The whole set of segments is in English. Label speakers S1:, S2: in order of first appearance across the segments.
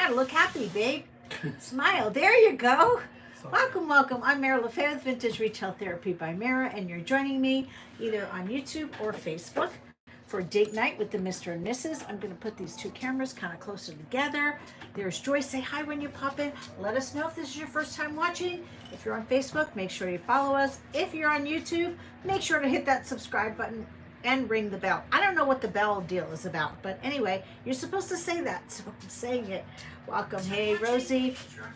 S1: gotta look happy, babe. Smile. There you go.
S2: Sorry.
S1: Welcome, welcome. I'm Mara LaFay with Vintage Retail Therapy by Mara, and you're joining me either on YouTube or Facebook for date night with the Mr. and Mrs. I'm going to put these two cameras kind of closer together. There's Joyce. Say hi when you pop in. Let us know if this is your first time watching. If you're on Facebook, make sure you follow us. If you're on YouTube, make sure to hit that subscribe button and ring the bell. I don't know what the bell deal is about, but anyway, you're supposed to say that, so I'm saying it. Welcome. Hey, Rosie.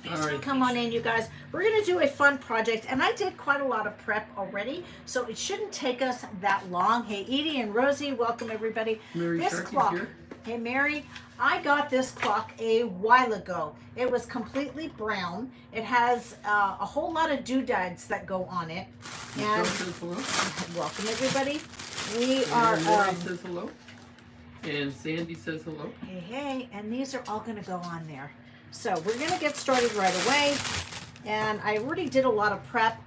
S2: All right.
S1: Come on in, you guys. We're going to do a fun project, and I did quite a lot of prep already, so it shouldn't take us that long. Hey, Edie and Rosie, welcome, everybody.
S2: Mary
S1: This
S2: Sharkey's
S1: clock.
S2: here.
S1: Hey, Mary. I got this clock a while ago. It was completely brown. It has a whole lot of doodads that go on it.
S2: Michelle
S1: And
S2: says hello.
S1: welcome, everybody. We are...
S2: And Lori says hello. And Sandy says hello.
S1: Hey, hey, and these are all going to go on there. So we're going to get started right away. And I already did a lot of prep.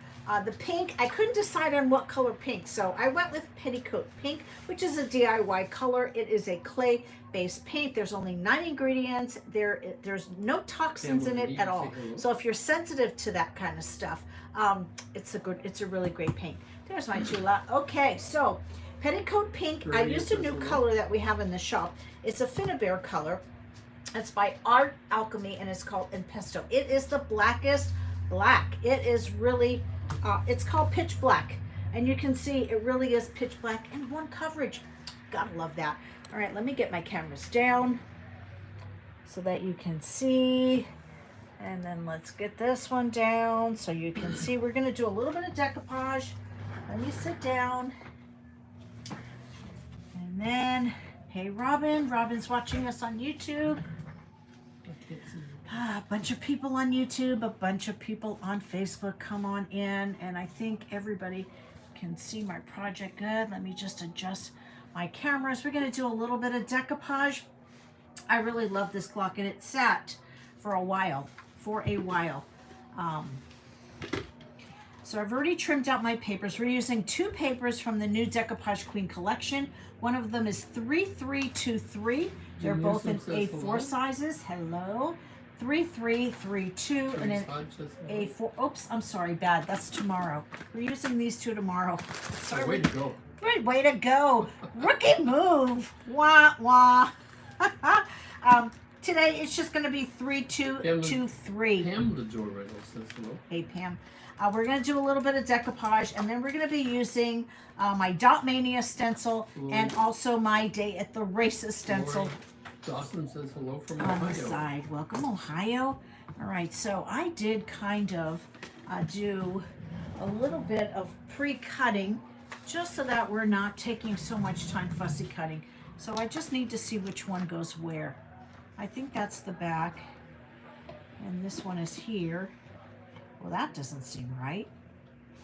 S1: The pink, I couldn't decide on what color pink, so I went with Petticoat Pink, which is a DIY color. It is a clay-based paint. There's only 9 ingredients. There's no toxins in it at all. So if you're sensitive to that kind of stuff, it's a really great paint. There's my chula. Okay, so Petticoat Pink. I used a new color that we have in the shop. It's a Finnabair color. It's by Art Alchemy, and it's called Impesto. It is the blackest black. It is really, it's called pitch black. And you can see it really is pitch black and one coverage. Gotta love that. All right, let me get my cameras down so that you can see. And then let's get this one down so you can see. We're gonna do a little bit of decoupage. Let me sit down. And then, hey, Robin. Robin's watching us on YouTube. A bunch of people on YouTube, a bunch of people on Facebook. Come on in, and I think everybody can see my project good. Let me just adjust my cameras. We're going to do a little bit of decoupage. I really love this clock, and it sat for a while. So I've already trimmed out my papers. We're using 2 papers from the new Decoupage Queen collection. One of them is 3323. They're both in A4 sizes. Hello. 3332 and an A4. Oops, I'm sorry, bad. That's tomorrow. We're using these 2 tomorrow.
S2: Sorry, way to go.
S1: Great way to go. Rookie move. Wah, wah. Today it's just going to be 3223.
S2: Pam the Joy Reynolds says hello.
S1: Hey, Pam. We're going to do a little bit of decoupage, and then we're going to be using my Dot Mania stencil and also my Day at the Races stencil.
S2: Lori Dawson says hello from
S1: on
S2: Ohio.
S1: the side. Welcome, Ohio. All right, so I did kind of do a little bit of pre-cutting just so that we're not taking so much time fussy cutting. So I just need to see which one goes where. I think that's the back, and this one is here. Well, that doesn't seem right.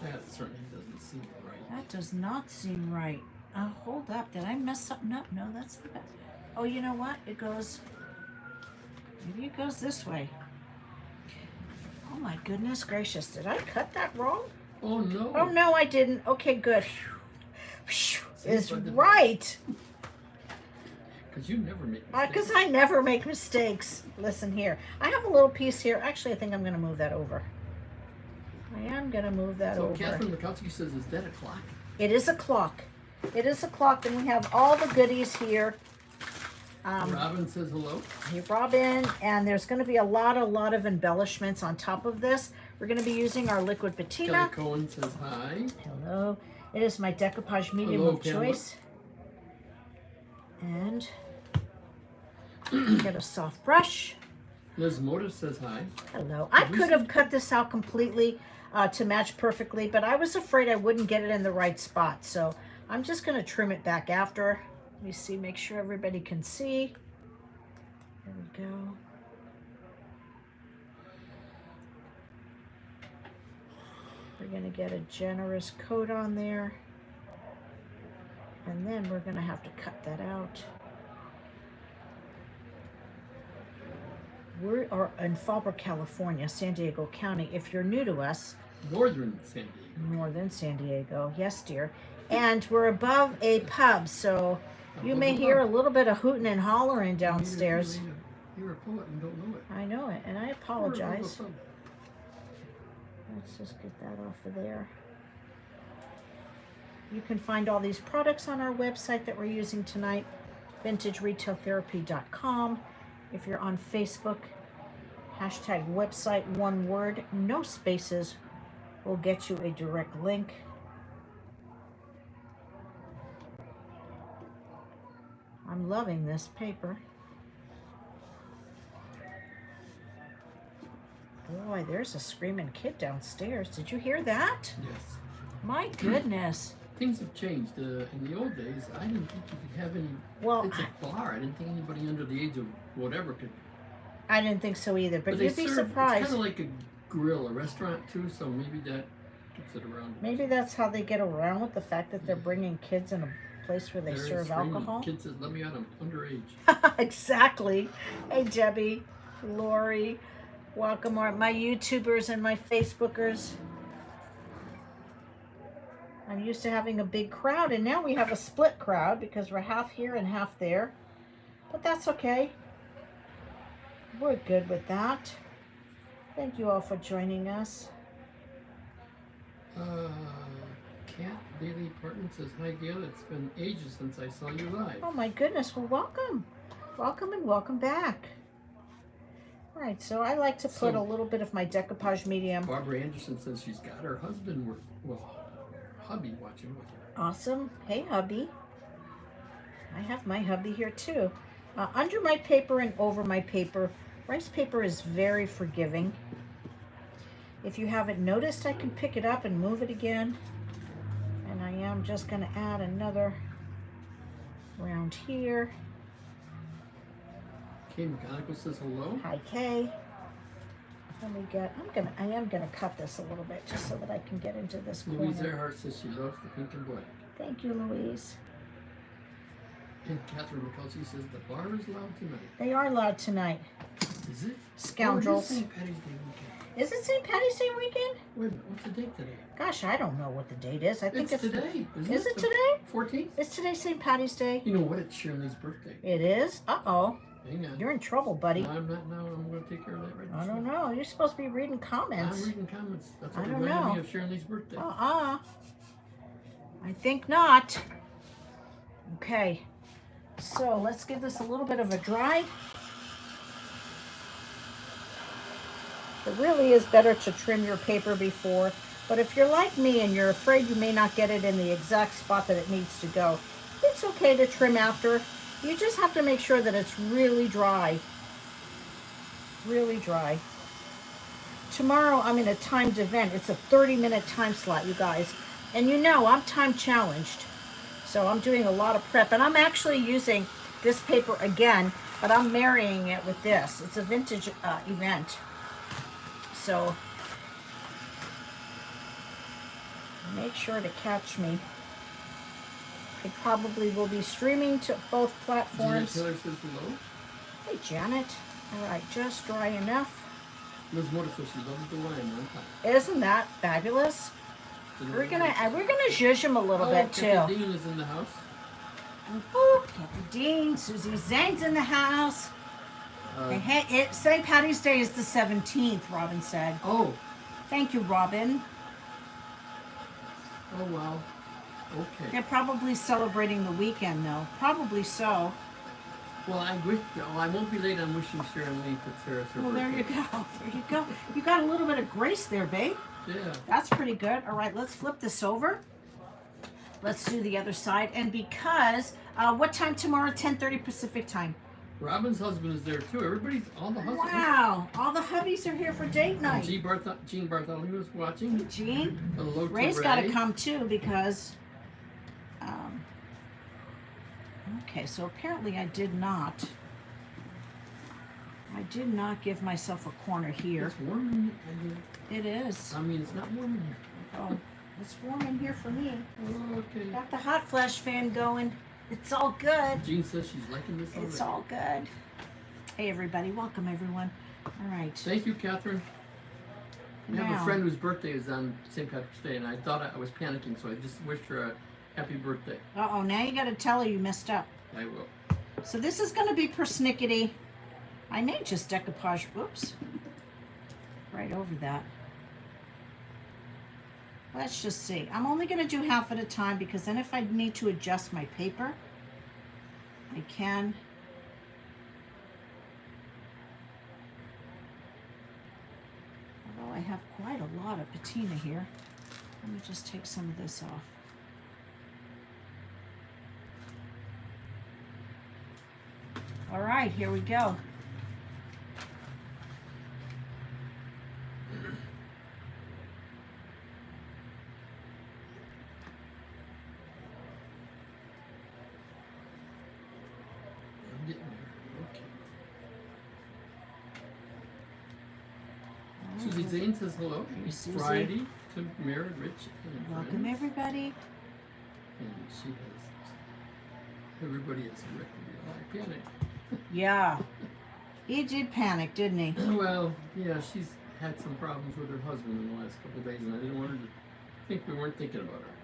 S2: That certainly doesn't seem right.
S1: That does not seem right. Hold up. Did I mess something up? No, that's the back. Oh, you know what? It goes, maybe it goes this way. Oh my goodness gracious. Did I cut that wrong?
S2: Oh no.
S1: Oh no, I didn't. Okay, good. It's right.
S2: Because you never make mistakes.
S1: Because I never make mistakes. Listen here. I have a little piece here. Actually, I think I'm going to move that over. I am going to move that over.
S2: So Catherine Mikowski says, is that a clock?
S1: It is a clock. It is a clock, and we have all the goodies here.
S2: Robin says hello.
S1: Hey, Robin, and there's going to be a lot of embellishments on top of this. We're going to be using our liquid patina.
S2: Kelly Cohen says hi.
S1: Hello. It is my decoupage medium
S2: Hello,
S1: of
S2: Pamela.
S1: choice. And get a soft brush.
S2: Liz Motor says hi.
S1: Hello. I could have cut this out completely to match perfectly, but I was afraid I wouldn't get it in the right spot. So I'm just going to trim it back after. Let me see, make sure everybody can see. There we go. We're going to get a generous coat on there. And then we're going to have to cut that out. We are in Fallbrook, California, San Diego County. If you're new to us,
S2: Northern San Diego.
S1: Northern San Diego, yes, dear. And we're above a pub, so you may hear a little bit of hooting and hollering downstairs.
S2: You're a poet and don't know it.
S1: I know it, and I apologize. Let's just get that off of there. You can find all these products on our website that we're using tonight, vintageretailtherapy.com. If you're on Facebook, hashtag website, one word, no spaces, will get you a direct link. I'm loving this paper. Boy, there's a screaming kid downstairs. Did you hear that?
S2: Yes.
S1: My goodness.
S2: Things have changed. In the old days, I didn't think you could have any.
S1: Well,
S2: it's a bar. I didn't think anybody under the age of whatever could.
S1: I didn't think so either, but you'd be
S2: It's
S1: surprised.
S2: kind of like a grill, a restaurant too. So maybe that gets it around.
S1: Maybe that's how they get around with the fact that they're bringing kids in a place where they
S2: They're
S1: serve
S2: screaming.
S1: alcohol.
S2: Kid says, "Let me out. I'm underage."
S1: Exactly. Hey, Debbie, Lori, welcome my YouTubers and my Facebookers. I'm used to having a big crowd, and now we have a split crowd because we're half here and half there. But that's okay. We're good with that. Thank you all for joining us.
S2: Cat Daily Apartment says, "Hi Gail, it's been ages since I saw you live."
S1: Oh my goodness, well welcome. Welcome and welcome back. All right, so I like to put a little bit of my decoupage medium.
S2: Barbara Anderson says she's got her husband, hubby watching with her.
S1: Awesome. Hey hubby. I have my hubby here too. Under my paper and over my paper, rice paper is very forgiving. If you haven't noticed, I can pick it up and move it again. And I am just going to add another round here.
S2: Kay Mechanical says hello.
S1: Hi Kay. Let me get, I am gonna cut this a little bit just so that I can get into this
S2: Louise
S1: corner.
S2: Earhart says she loves the pink and black.
S1: Thank you, Louise.
S2: And Catherine McKelty says the bar is loud tonight.
S1: They are loud tonight.
S2: Is it?
S1: Scoundrels.
S2: Oh, it is St. Patty's Day weekend.
S1: Is it St. Patty's Day weekend?
S2: Wait a minute, what's the date today?
S1: Gosh, I don't know what the date is. I think
S2: It's today.
S1: Is it today?
S2: 14th?
S1: Is today St. Patty's Day?
S2: You know what? It's Shirley's birthday.
S1: It is? Uh-oh.
S2: Hang on.
S1: You're in trouble, buddy.
S2: No, I'm not now. I'm going to take care of that right now.
S1: I don't know. You're supposed to be reading comments.
S2: I'm reading comments. That's what
S1: I don't
S2: reminded
S1: know.
S2: me of Shirley's birthday.
S1: I think not. Okay. So let's give this a little bit of a dry. It really is better to trim your paper before, but if you're like me and you're afraid you may not get it in the exact spot that it needs to go, it's okay to trim after. You just have to make sure that it's really dry. Really dry. Tomorrow I'm in a timed event. It's a 30-minute time slot, you guys. And you know I'm time challenged. So I'm doing a lot of prep. And I'm actually using this paper again, but I'm marrying it with this. It's a vintage event. So make sure to catch me. It probably will be streaming to both platforms.
S2: Janet Taylor says hello.
S1: Hey, Janet. All right, just dry enough.
S2: Liz Motor says she loves the wine on top.
S1: Isn't that fabulous? We're gonna zhuzh him a little bit too.
S2: Kathy Dean is in the house.
S1: Oh, Kathy Dean, Susie Zang's in the house. Hey, St. Patty's Day is the 17th, Robin said.
S2: Oh.
S1: Thank you, Robin.
S2: Oh, wow. Okay.
S1: They're probably celebrating the weekend, though. Probably so.
S2: Well, I won't be late on wishing Shirley Fitzgerald her
S1: Well, there
S2: birthday.
S1: you go. There you go. You got a little bit of grace there, babe.
S2: Yeah.
S1: That's pretty good. All right, let's flip this over. Let's do the other side. And because, what time tomorrow? 10:30 Pacific time.
S2: Robin's husband is there too. All the husbands.
S1: Wow. All the hubbies are here for date night.
S2: Jean Bartholomew is watching.
S1: Gene.
S2: Hello to
S1: Ray's
S2: Ray.
S1: got to come too because, okay, so apparently I did not give myself a corner here.
S2: It's warm in here.
S1: It is.
S2: I mean, it's not warm in here.
S1: Oh, it's warm in here for me.
S2: Okay.
S1: Got the hot flash fan going. It's all good.
S2: Jean says she's liking this already.
S1: It's all good. Hey, everybody. Welcome, everyone. All right.
S2: Thank you, Catherine. I have a friend whose birthday is on St. Patrick's Day, and I thought I was panicking, so I just wished her a happy birthday.
S1: Uh-oh, now you got to tell her you messed up.
S2: I will.
S1: So this is going to be persnickety. I may just decoupage, whoops, right over that. Let's just see. I'm only going to do half at a time because then if I need to adjust my paper, I can. Although I have quite a lot of patina here. Let me just take some of this off. All right, here we go.
S2: I'm getting there. Okay. Susie Zane says hello.
S1: Hey, Susie.
S2: Friday to Mary, Rich, and
S1: Welcome,
S2: friends.
S1: everybody.
S2: And she has everybody has a record. I panic.
S1: Yeah, he did panic, didn't he?
S2: Well, yeah, she's had some problems with her husband in the last couple of days, and I didn't want her to think we weren't thinking about her.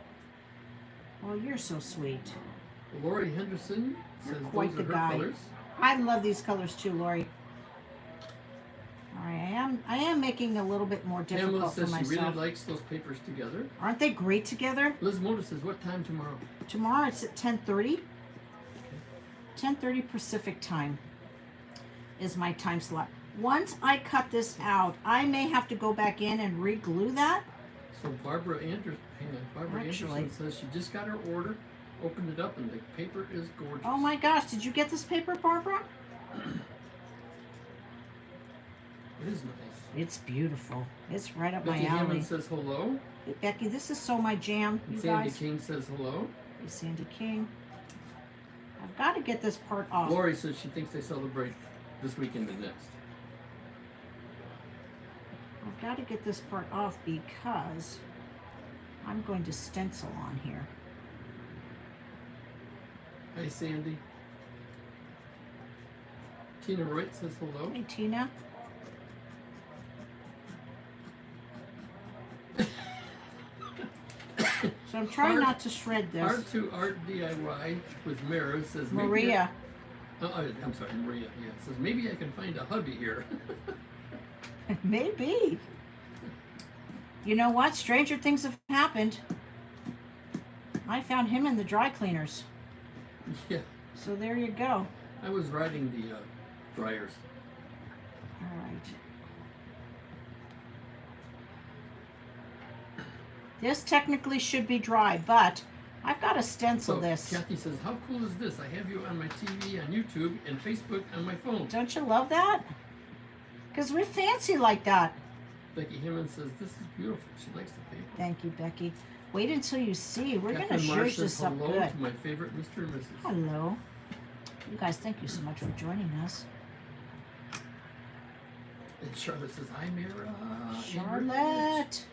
S1: Oh, you're so sweet.
S2: Lori Henderson says
S1: quite
S2: those are
S1: the
S2: her
S1: guy.
S2: colors.
S1: I love these colors too, Lori. All right, I am making it a little bit more
S2: Pamela
S1: difficult for
S2: says she really
S1: myself.
S2: likes those papers together.
S1: Aren't they great together?
S2: Liz Moda says, what time tomorrow?
S1: Tomorrow it's at 10:30. 10:30 Pacific time is my time slot. Once I cut this out, I may have to go back in and re-glue that.
S2: So Barbara Anderson,
S1: Actually.
S2: Anderson says she just got her order, opened it up, and the paper is gorgeous.
S1: Oh my gosh, did you get this paper, Barbara?
S2: It is nice.
S1: It's beautiful. It's right up
S2: Becky
S1: my alley.
S2: Hammond says hello.
S1: Hey, Becky, this is so my jam, you
S2: Sandy
S1: guys.
S2: King says hello.
S1: Hey, Sandy King. I've got to get this part off.
S2: Lori says she thinks they celebrate this weekend and next.
S1: I've got to get this part off because I'm going to stencil on here.
S2: Hi, Sandy. Tina Wright says hello.
S1: Hey, Tina. So I'm trying not to shred this.
S2: R2 Art DIY with Mara says maybe
S1: Maria.
S2: I'm sorry, Maria. Yeah, says maybe I can find a hubby here.
S1: Maybe. You know what? Stranger things have happened. I found him in the dry cleaners.
S2: Yeah,
S1: So there you go.
S2: I was riding the dryers.
S1: All right. This technically should be dry, but I've got to stencil
S2: So
S1: this.
S2: Kathy says, how cool is this? I have you on my TV, on YouTube, and Facebook on my phone.
S1: Don't you love that? Because we're fancy like that.
S2: Becky Hammond says, this is beautiful. She likes the paper.
S1: Thank you, Becky. Wait until you see. We're going to
S2: Catherine Marsh
S1: zhuzh
S2: says
S1: this up
S2: hello
S1: good.
S2: to my favorite Mr. and Mrs.
S1: Hello. You guys, thank you so much for joining us.
S2: And Charlotte says, hi, Mira. and Rich."
S1: Charlotte.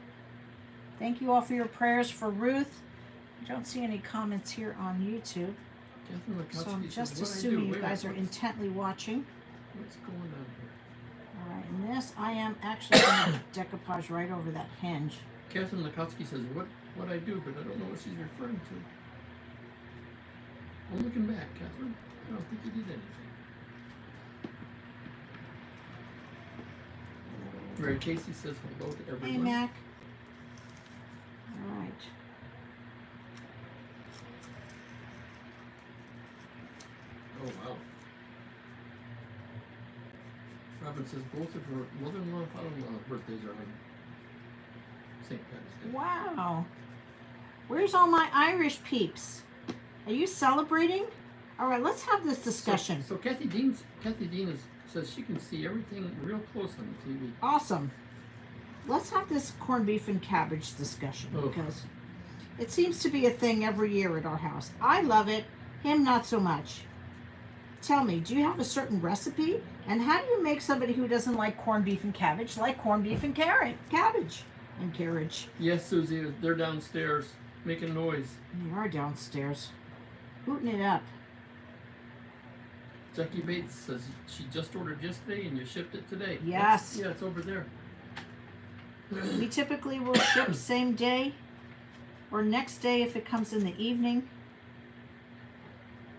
S1: Thank you all for your prayers for Ruth. I don't see any comments here on YouTube.
S2: Catherine
S1: So
S2: Lukowski
S1: I'm
S2: says,
S1: just
S2: "What'd I
S1: assuming
S2: do?
S1: you
S2: Wait,
S1: guys are
S2: what's-
S1: intently watching.
S2: What's going on here?
S1: All right, and this I am actually going to decoupage right over that hinge.
S2: Catherine Lukowski says, what I do, but I don't know what she's referring to. I'm looking back, Catherine. I don't think you did anything. Mary Casey says hello to everyone.
S1: Hey, Mac. All right.
S2: Oh, wow. Robin says both of her mother-in-law and father-in-law birthdays are on St. Patrick's Day.
S1: Wow. Where's all my Irish peeps? Are you celebrating? All right, let's have this discussion.
S2: So Kathy Dean says she can see everything real close on the TV.
S1: Awesome. Let's have this corned beef and cabbage discussion
S2: Oh.
S1: because it seems to be a thing every year at our house. I love it. Him, not so much. Tell me, do you have a certain recipe? And how do you make somebody who doesn't like corned beef and cabbage like corned beef and cabbage and carriage?
S2: Yes, Susie, they're downstairs making noise.
S1: They are downstairs, hooting it up.
S2: Jackie Bates says she just ordered yesterday and you shipped it today.
S1: Yes.
S2: Yeah, it's over there.
S1: We typically will ship same day or next day if it comes in the evening.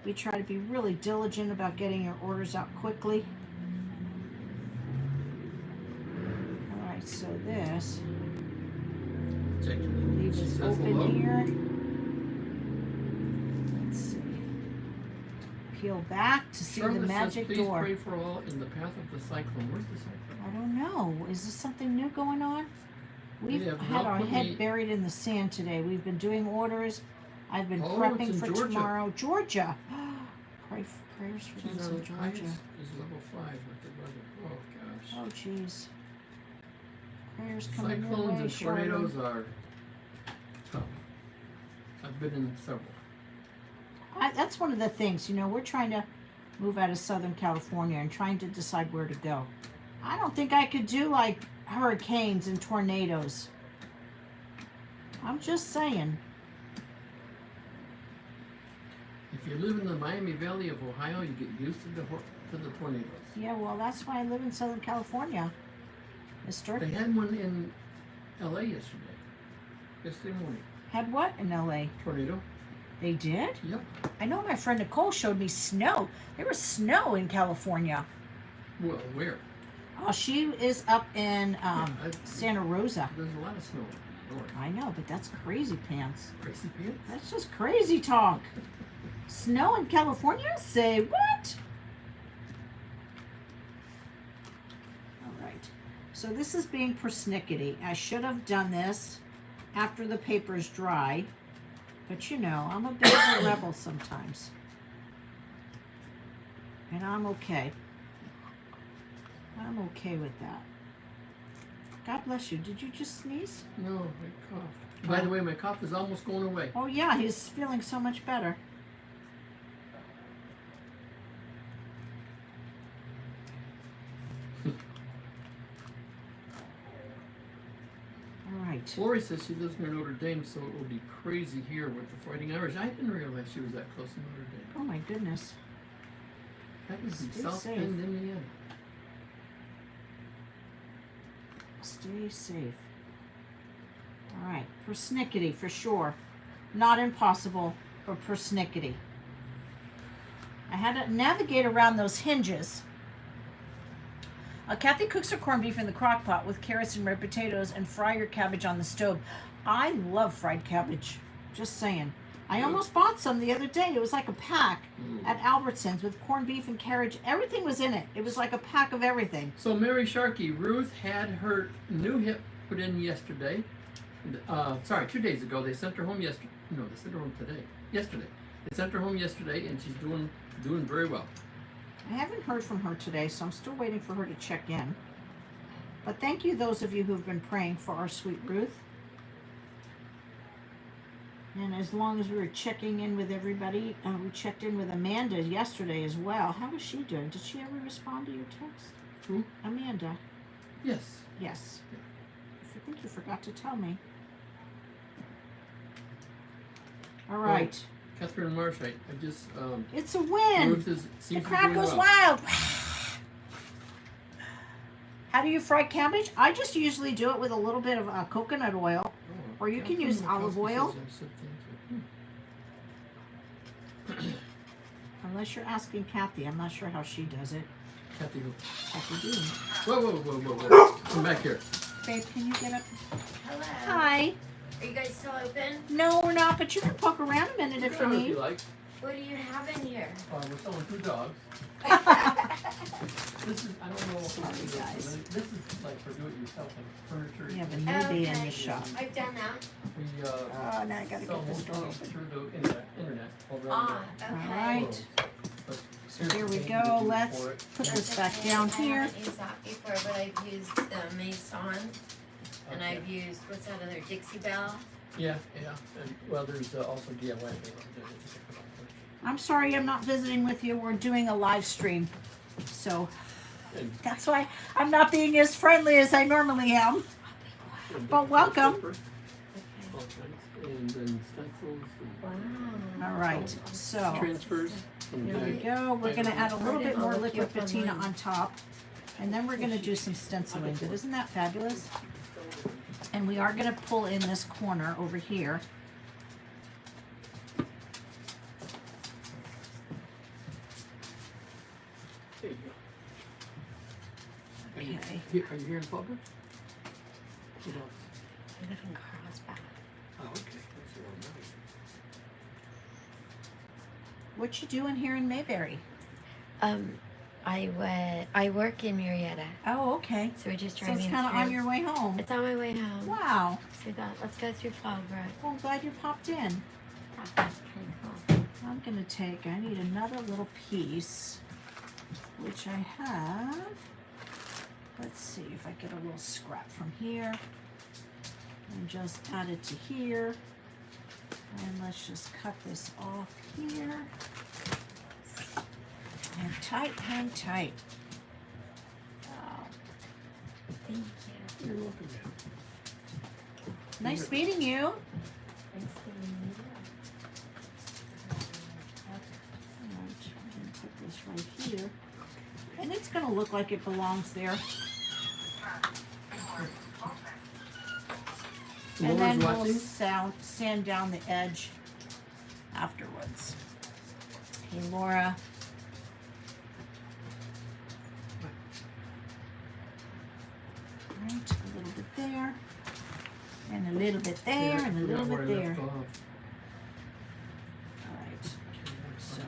S1: We try to be really diligent about getting your orders out quickly. Alright, so this
S2: Checking.
S1: leave
S2: She
S1: is
S2: says
S1: open
S2: hello.
S1: here. Let's see. Peel back to see
S2: Charlotte
S1: the magic
S2: says, please
S1: door.
S2: pray for all in the path of the cyclone. Where's the cyclone?
S1: I don't know. Is this something new going on? We've
S2: have
S1: had
S2: not
S1: our
S2: put
S1: head
S2: me-
S1: buried in the sand today. We've been doing orders. I've been
S2: Oh,
S1: prepping
S2: it's in
S1: for
S2: Georgia.
S1: tomorrow. Georgia. Prayers for
S2: She's
S1: those
S2: on
S1: in
S2: highest
S1: Georgia.
S2: is level 5 with the weather. Oh gosh.
S1: Oh, jeez. Prayers coming your
S2: Cyclones
S1: way,
S2: and
S1: Charlotte.
S2: tornadoes are tough. I've been in several.
S1: That's one of the things, you know, we're trying to move out of Southern California and trying to decide where to go. I don't think I could do like hurricanes and tornadoes. I'm just saying.
S2: If you live in the Miami Valley of Ohio, you get used to the tornadoes.
S1: Yeah, well, that's why I live in Southern California. Mister.
S2: They had one in LA yesterday morning.
S1: Had what in LA?
S2: Tornado.
S1: They did?
S2: Yep.
S1: I know my friend Nicole showed me snow. There was snow in California.
S2: Well, where?
S1: Oh, she is up in Santa Rosa.
S2: There's a lot of snow north.
S1: I know, but that's crazy pants.
S2: Crazy pants.
S1: That's just crazy talk. Snow in California? Say what? All right. So this is being persnickety. I should have done this after the paper's dry. But you know, I'm a bit of a rebel sometimes. And I'm okay. I'm okay with that. God bless you. Did you just sneeze?
S2: No, I coughed. By the way, my cough is almost going away.
S1: Oh yeah, he's feeling so much better. All right.
S2: Lori says she lives near Notre Dame, so it will be crazy here with the Fighting Irish. I didn't realize she was that close to Notre Dame.
S1: Oh my goodness.
S2: That is in
S1: Stay
S2: South
S1: safe.
S2: Bend, Indiana.
S1: Stay safe. All right. Persnickety for sure. Not impossible, but persnickety. I had to navigate around those hinges. Kathy cooks her corned beef in the crock pot with carrots and red potatoes and fry your cabbage on the stove. I love fried cabbage. Just saying. I almost bought some the other day. It was like a pack at Albertsons with corned beef and carriage. Everything was in it. It was like a pack of everything.
S2: So Mary Sharkey, Ruth had her new hip put in yesterday. 2 days ago. They sent her home yesterday. No, they sent her home today. Yesterday. They sent her home yesterday, and she's doing very well.
S1: I haven't heard from her today, so I'm still waiting for her to check in. But thank you, those of you who've been praying for our sweet Ruth. And as long as we were checking in with everybody, we checked in with Amanda yesterday as well. How was she doing? Did she ever respond to your text?
S2: Who?
S1: Amanda.
S2: Yes.
S1: Yes. I think you forgot to tell me. All right.
S2: Catherine Marsh, I just
S1: It's a win.
S2: Ruth
S1: The
S2: seems to be
S1: crowd
S2: doing
S1: goes
S2: well.
S1: wild. How do you fry cabbage? I just usually do it with a little bit of coconut oil.
S2: Oh,
S1: Or you can
S2: Catherine
S1: use
S2: Markowski
S1: olive oil.
S2: says I said thank you.
S1: Unless you're asking Kathy. I'm not sure how she does it.
S2: Kathy, who?
S1: Kathy Dean.
S2: Whoa. Come back here.
S1: Babe, can you get up?
S3: Hello.
S1: Hi.
S3: Are you guys still open?
S1: No, we're not, but you can poke around a minute if you
S2: If you
S1: need.
S2: like.
S3: What do you have in here?
S2: We're selling 2 dogs. This is, I don't know if
S1: Sorry, guys.
S2: This is like for do-it-yourself, like furniture.
S1: We have a newbie in
S3: Okay.
S1: the shop.
S3: I've done that.
S2: We
S1: Oh, now I gotta
S2: sell
S1: get this
S2: most
S1: door
S2: things
S1: open.
S2: through the internet over on
S3: Ah,
S2: the
S3: okay.
S1: All right.
S2: But
S1: So
S2: here's
S1: here
S2: the
S1: we
S2: thing
S1: go.
S2: to do
S1: Let's
S2: for it.
S1: put this
S3: Okay,
S1: back down
S3: I
S1: here.
S3: haven't used that before, but I've used the Maison, and
S2: Okay.
S3: I've used, what's that other, Dixie Belle?
S2: Yeah, and well, there's also DIY.
S1: I'm sorry I'm not visiting with you. We're doing a live stream. So
S2: And,
S1: that's why I'm not being as friendly as I normally am. But welcome.
S2: And then stencils
S3: Wow.
S2: and
S1: All right. So
S2: transfers. And
S1: here we go. We're going to add a little bit more liquid patina on top. And then we're going to do some stenciling. But isn't that fabulous? And we are going to pull in this corner over here.
S2: There you go.
S1: Okay.
S2: Are you here in public? What else?
S3: I live in Carlsbad.
S2: Oh, okay. That's a little nice.
S1: What you doing here in Mayberry?
S3: I work in Marietta,
S1: Oh, okay.
S3: so we're just
S1: So
S3: driving
S1: it's kind of
S3: through.
S1: on your way home.
S3: It's on my way home.
S1: Wow.
S3: So we thought, let's go through Fallbrook.
S1: Well, I'm glad you popped in.
S3: That's pretty cool.
S1: I'm gonna take, I need another little piece, which I have. Let's see if I get a little scrap from here. And just add it to here. And let's just cut this off here. Hang tight, hang tight. Oh,
S3: Thank you.
S2: You're welcome, man.
S1: nice meeting you.
S3: Thanks for being here.
S1: Alright, I'm gonna put this right here. And it's gonna look like it belongs there. And then
S2: Laura's
S1: we'll
S2: watching.
S1: sand down the edge afterwards. Hey, Laura. Right, a little bit there, and a little bit there,
S2: Yeah, I
S1: and a little
S2: forgot
S1: bit
S2: where I
S1: there.
S2: left off.
S1: Alright, so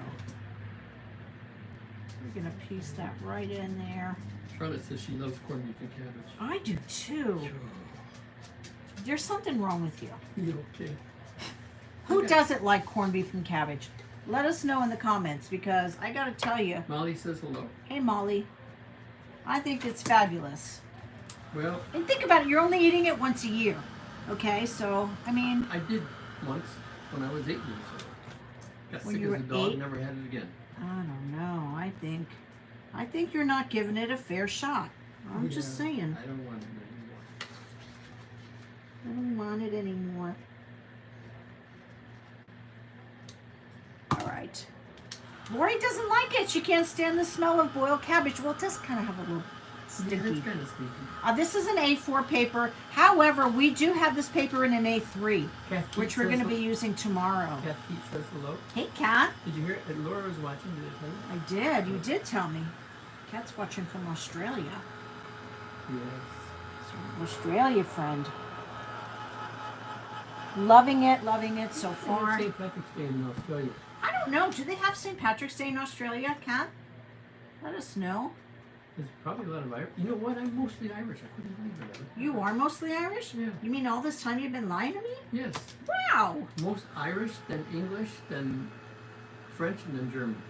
S1: we're gonna piece that right in there.
S2: Charlotte says she loves corned beef and cabbage.
S1: I do too. There's something wrong with you.
S2: You okay?
S1: Who
S2: Okay.
S1: doesn't like corned beef and cabbage? Let us know in the comments, because I gotta tell you,
S2: Molly says hello.
S1: hey Molly, I think it's fabulous.
S2: Well,
S1: And think about it, you're only eating it once a year. Okay, so, I mean,
S2: I did once when I was 8 years old. Got
S1: When
S2: sick
S1: you
S2: as a
S1: were
S2: dog,
S1: 8?
S2: never had it again.
S1: I don't know. I think you're not giving it a fair shot. I'm just
S2: Yeah,
S1: saying.
S2: I don't want it anymore.
S1: I don't want it anymore. All right. Lori doesn't like it. She can't stand the smell of boiled cabbage. Well, it does kind of have a little
S2: Yeah,
S1: stinky.
S2: it's kind of sneaky.
S1: This is an A4 paper. However, we do have this paper in an A3,
S2: Kath
S1: which
S2: Keith
S1: we're
S2: says
S1: going to be
S2: hello.
S1: using tomorrow.
S2: Kath Keith says hello.
S1: Hey, Kat.
S2: Did you hear it? Laura was watching. Did I tell you?
S1: I did. You did tell me. Kat's watching from Australia.
S2: Yes.
S1: Australia friend. Loving it so far.
S2: St. Patrick's Day in Australia.
S1: I don't know. Do they have St. Patrick's Day in Australia, Kat? Let us know.
S2: There's probably a lot of Irish. You know what? I'm mostly Irish. I couldn't believe it.
S1: You are mostly Irish?
S2: Yeah.
S1: You mean all this time you've been lying to me?
S2: Yes.
S1: Wow.
S2: Most Irish, then English, then French, and then German.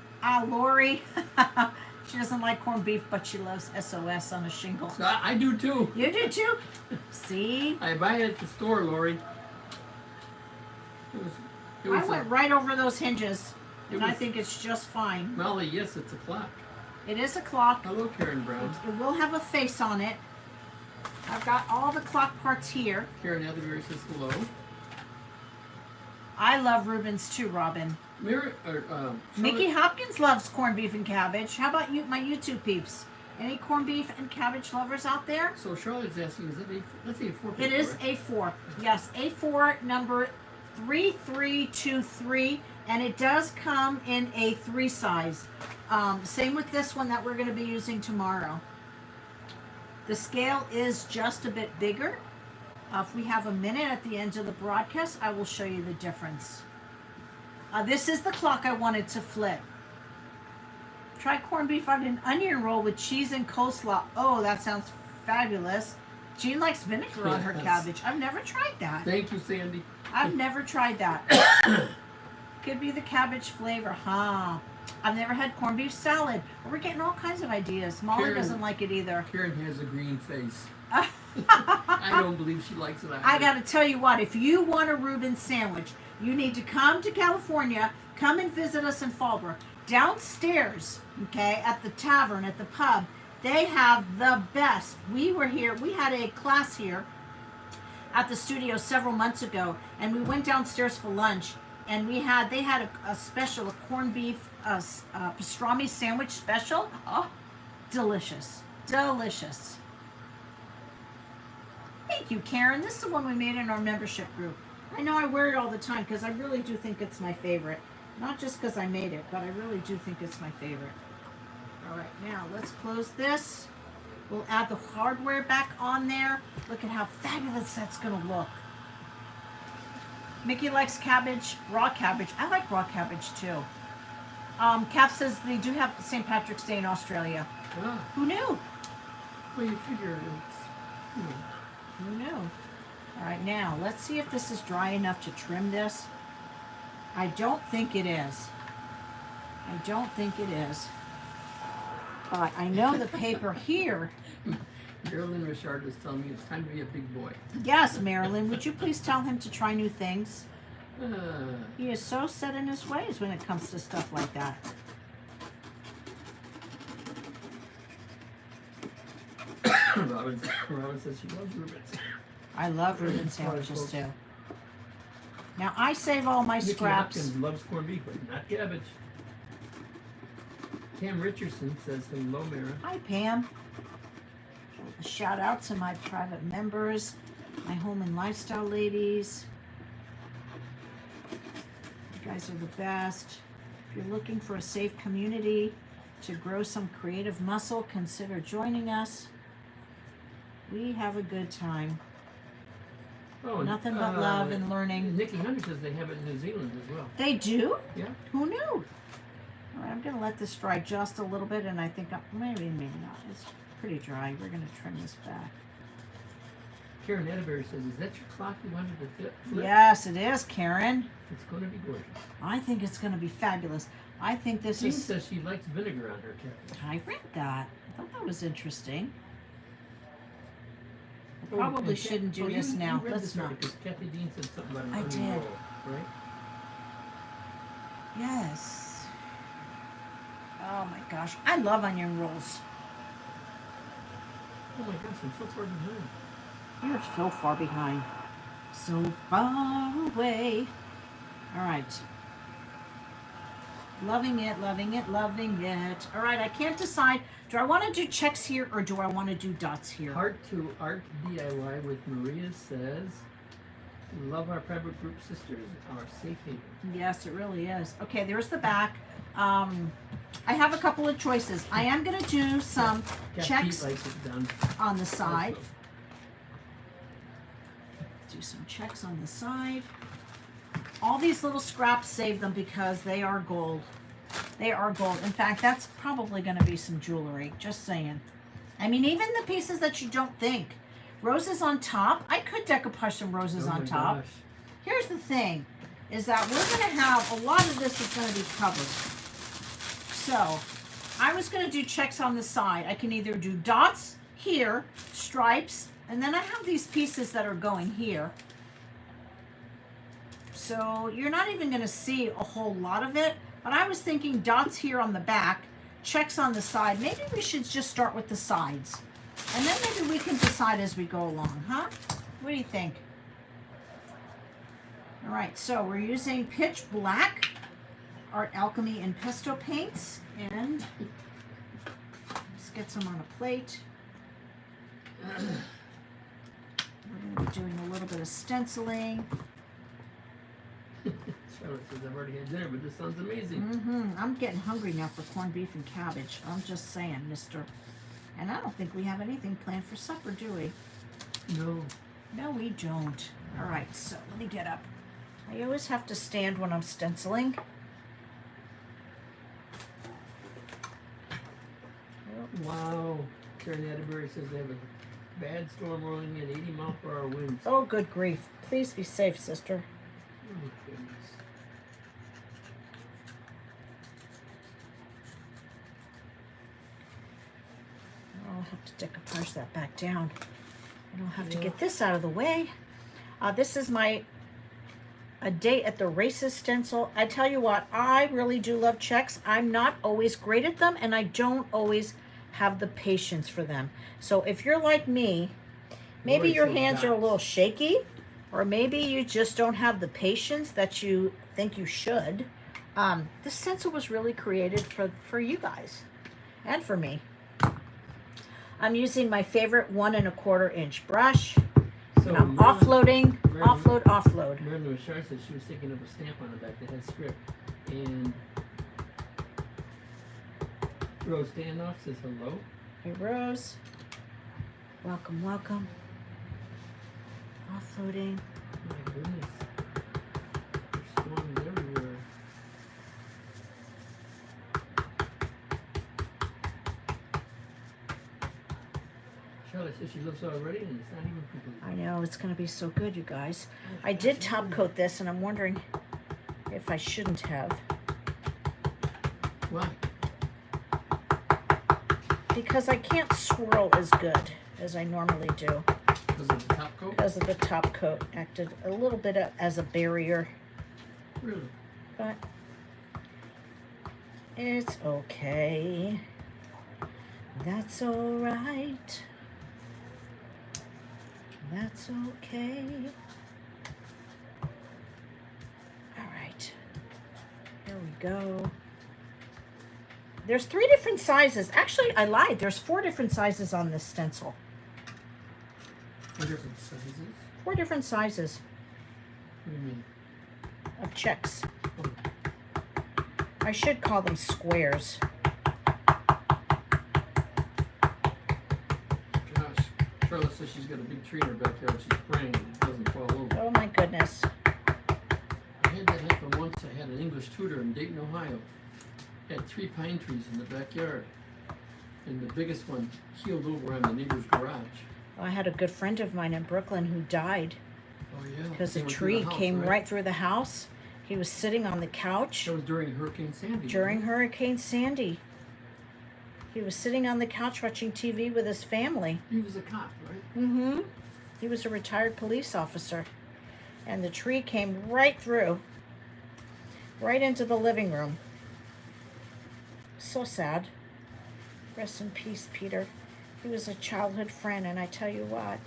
S1: Lori. She doesn't like corned beef, but she loves SOS on a shingle.
S2: I do too.
S1: You do too? See?
S2: I buy it at the store, Lori. It was
S1: I went right over those hinges,
S2: It
S1: and I
S2: was-
S1: think it's just fine.
S2: Molly, yes, it's a clock.
S1: It is a clock.
S2: Hello, Karen Brown.
S1: It will have a face on it. I've got all the clock parts here.
S2: Karen Atherbury says hello.
S1: I love Rubens too, Robin. Mickey Hopkins loves corned beef and cabbage. How about you, my YouTube peeps? Any corned beef and cabbage lovers out there?
S2: So Charlotte's asking, is it that's A4 paper?
S1: It is
S2: right?
S1: A4. Yes, A4 number 3323, and it does come in a 3 size. Same with this one that we're going to be using tomorrow. The scale is just a bit bigger. If we have a minute at the end of the broadcast, I will show you the difference. This is the clock I wanted to flip. Try corned beef on an onion roll with cheese and coleslaw. Oh, that sounds fabulous. Jean likes vinegar on her
S2: Yes.
S1: cabbage. I've never tried that.
S2: Thank you, Sandy.
S1: I've never tried that. Could be the cabbage flavor, huh? I've never had corned beef salad. We're getting all kinds of ideas. Molly
S2: Karen-
S1: doesn't like it either.
S2: Karen has a green face. I don't believe she likes it either.
S1: I gotta tell you what, if you want a Reuben sandwich, you need to come to California, come and visit us in Fallbrook. Downstairs, okay, at the tavern, at the pub, they have the best. We were here, we had a class here at the studio several months ago, and we went downstairs for lunch, and they had a special, a corned beef pastrami sandwich special. Oh, delicious, delicious. Thank you, Karen. This is the one we made in our membership group. I know I wear it all the time because I really do think it's my favorite. Not just because I made it, but I really do think it's my favorite. All right, now let's close this. We'll add the hardware back on there. Look at how fabulous that's gonna look. Mickey likes cabbage, raw cabbage. I like raw cabbage too. Kath says they do have St. Patrick's Day in Australia.
S2: Ah,
S1: Who knew?
S2: well, you figure it's, you know,
S1: Who knew? All right, now let's see if this is dry enough to trim this. I don't think it is. I don't think it is. But I know the paper here.
S2: Marilyn Richard is telling me it's time to be a big boy.
S1: Yes, Marilyn, would you please tell him to try new things?
S2: Uh,
S1: He is so set in his ways when it comes to stuff like that.
S2: Robin says she loves Rubens.
S1: I love Reuben sandwiches too. Now I save all my
S2: Nikki
S1: scraps.
S2: Hopkins loves corned beef, but not cabbage. Cam Richardson says hello, Mara.
S1: Hi, Pam. A shout out to my private members, my home and lifestyle ladies. You guys are the best. If you're looking for a safe community to grow some creative muscle, consider joining us. We have a good time.
S2: Oh,
S1: Nothing but love and learning.
S2: Nikki Hunter says they have it in New Zealand as well.
S1: They do?
S2: Yeah.
S1: Who knew? All right, I'm going to let this dry just a little bit, and I think maybe not. It's pretty dry. We're going to trim this back.
S2: Karen Edinburgh says, is that your clock you wanted to flip?
S1: Yes, it is, Karen.
S2: It's going to be gorgeous.
S1: I think it's going to be fabulous. I think this
S2: Jean
S1: is...
S2: says she likes vinegar on her cabbage.
S1: I read that. I thought that was interesting. I
S2: Oh,
S1: probably
S2: and
S1: shouldn't do
S2: you
S1: this now.
S2: read
S1: Let's
S2: this right,
S1: not.
S2: because Kathy Dean said something about an
S1: I
S2: onion
S1: did.
S2: roll, right?
S1: Yes. Oh my gosh. I love onion rolls.
S2: Oh my gosh, I'm so far behind.
S1: You're so far behind. So far away. All right. Loving it, loving it, loving it. All right, I can't decide. Do I want to do checks here or do I want to do dots here?
S2: Heart to Art DIY with Maria says, love our private group sisters, our safe haven.
S1: Yes, it really is. Okay, there's the back. I have a couple of choices. I am going to do some
S2: Got
S1: checks
S2: Pete likes it done.
S1: on the side.
S2: Also.
S1: Do some checks on the side. All these little scraps, save them because they are gold. They are gold. In fact, that's probably going to be some jewelry. Just saying. I mean, even the pieces that you don't think. Roses on top. I could decoupage some roses
S2: Oh
S1: on
S2: my
S1: top.
S2: gosh.
S1: Here's the thing, is that we're going to have, a lot of this is going to be covered. So, I was going to do checks on the side. I can either do dots here, stripes, and then I have these pieces that are going here. So, you're not even going to see a whole lot of it, but I was thinking dots here on the back, checks on the side. Maybe we should just start with the sides. And then maybe we can decide as we go along, huh? What do you think? All right, so we're using pitch black, Art Alchemy and Pesto paints, and let's get some on a plate. We're going to be doing a little bit of stenciling.
S2: Charlotte says, I've already had dinner, but this sounds amazing.
S1: I'm getting hungry now for corned beef and cabbage. I'm just saying, mister. And I don't think we have anything planned for supper, do we?
S2: No.
S1: No, we don't. All right, so let me get up. I always have to stand when I'm stenciling.
S2: Wow. Karen Atterbury says they have a bad storm rolling in, 80-mile-per-hour winds.
S1: Oh, good grief. Please be safe, sister.
S2: Oh, goodness.
S1: I'll have to decoupage that back down. And I'll have to get this out of the way. This is my A Day at the Races stencil. I tell you what, I really do love checks. I'm not always great at them, and I don't always have the patience for them. So if you're like me, maybe your hands are a little shaky, or maybe you just don't have the patience that you think you should. This stencil was really created for you guys and for me. I'm using my favorite 1 1/4 inch brush.
S2: So
S1: And I'm
S2: Marilyn-
S1: offloading,
S2: Marilyn-
S1: offload.
S2: Marilyn Richard said she was thinking of a stamp on the back that had script. And Rose Standoff says hello.
S1: Hey, Rose. Welcome, welcome. Offloading.
S2: My goodness. There's swans everywhere. Charlotte says she looks already and it's not even complete.
S1: I know, it's going to be so good, you guys. I did top coat this, and I'm wondering if I shouldn't have.
S2: Why?
S1: Because I can't swirl as good as I normally do.
S2: Because of the top coat?
S1: Because of the top coat. Acted a little bit as a barrier.
S2: Really?
S1: But it's okay. That's all right. That's okay. All right. Here we go. There's 3 different sizes. Actually, I lied. There's 4 different sizes on this stencil.
S2: 4 different sizes?
S1: 4 different sizes
S2: What do you mean?
S1: of checks.
S2: Oh,
S1: I should call them squares.
S2: gosh. Charlotte says she's got a big tree in her backyard. She's praying it doesn't fall over.
S1: Oh my goodness.
S2: I had that happen once. I had an English tutor in Dayton, Ohio. Had 3 pine trees in the backyard. And the biggest one keeled over on the neighbor's garage.
S1: I had a good friend of mine in Brooklyn who died
S2: Oh, yeah.
S1: because a
S2: Came through the
S1: tree
S2: house,
S1: came right through the house. He was sitting on the couch
S2: That was during Hurricane Sandy.
S1: during
S2: wasn't
S1: Hurricane Sandy. He was sitting on the couch watching TV with his family.
S2: it? He was a cop, right?
S1: Mm-hmm. He was a retired police officer. And the tree came right through, right into the living room. So sad. Rest in peace, Peter. He was a childhood friend, and I tell you what,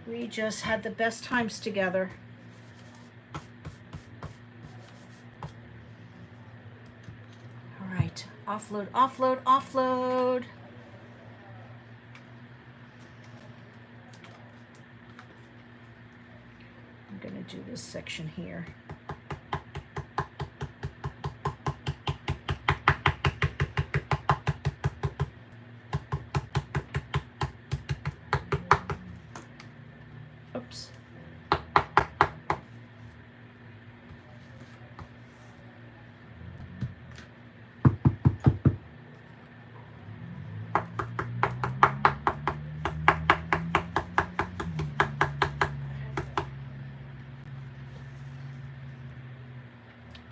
S1: we just had the best times together. All right, offload, offload, offload. I'm gonna do this section here. Oops.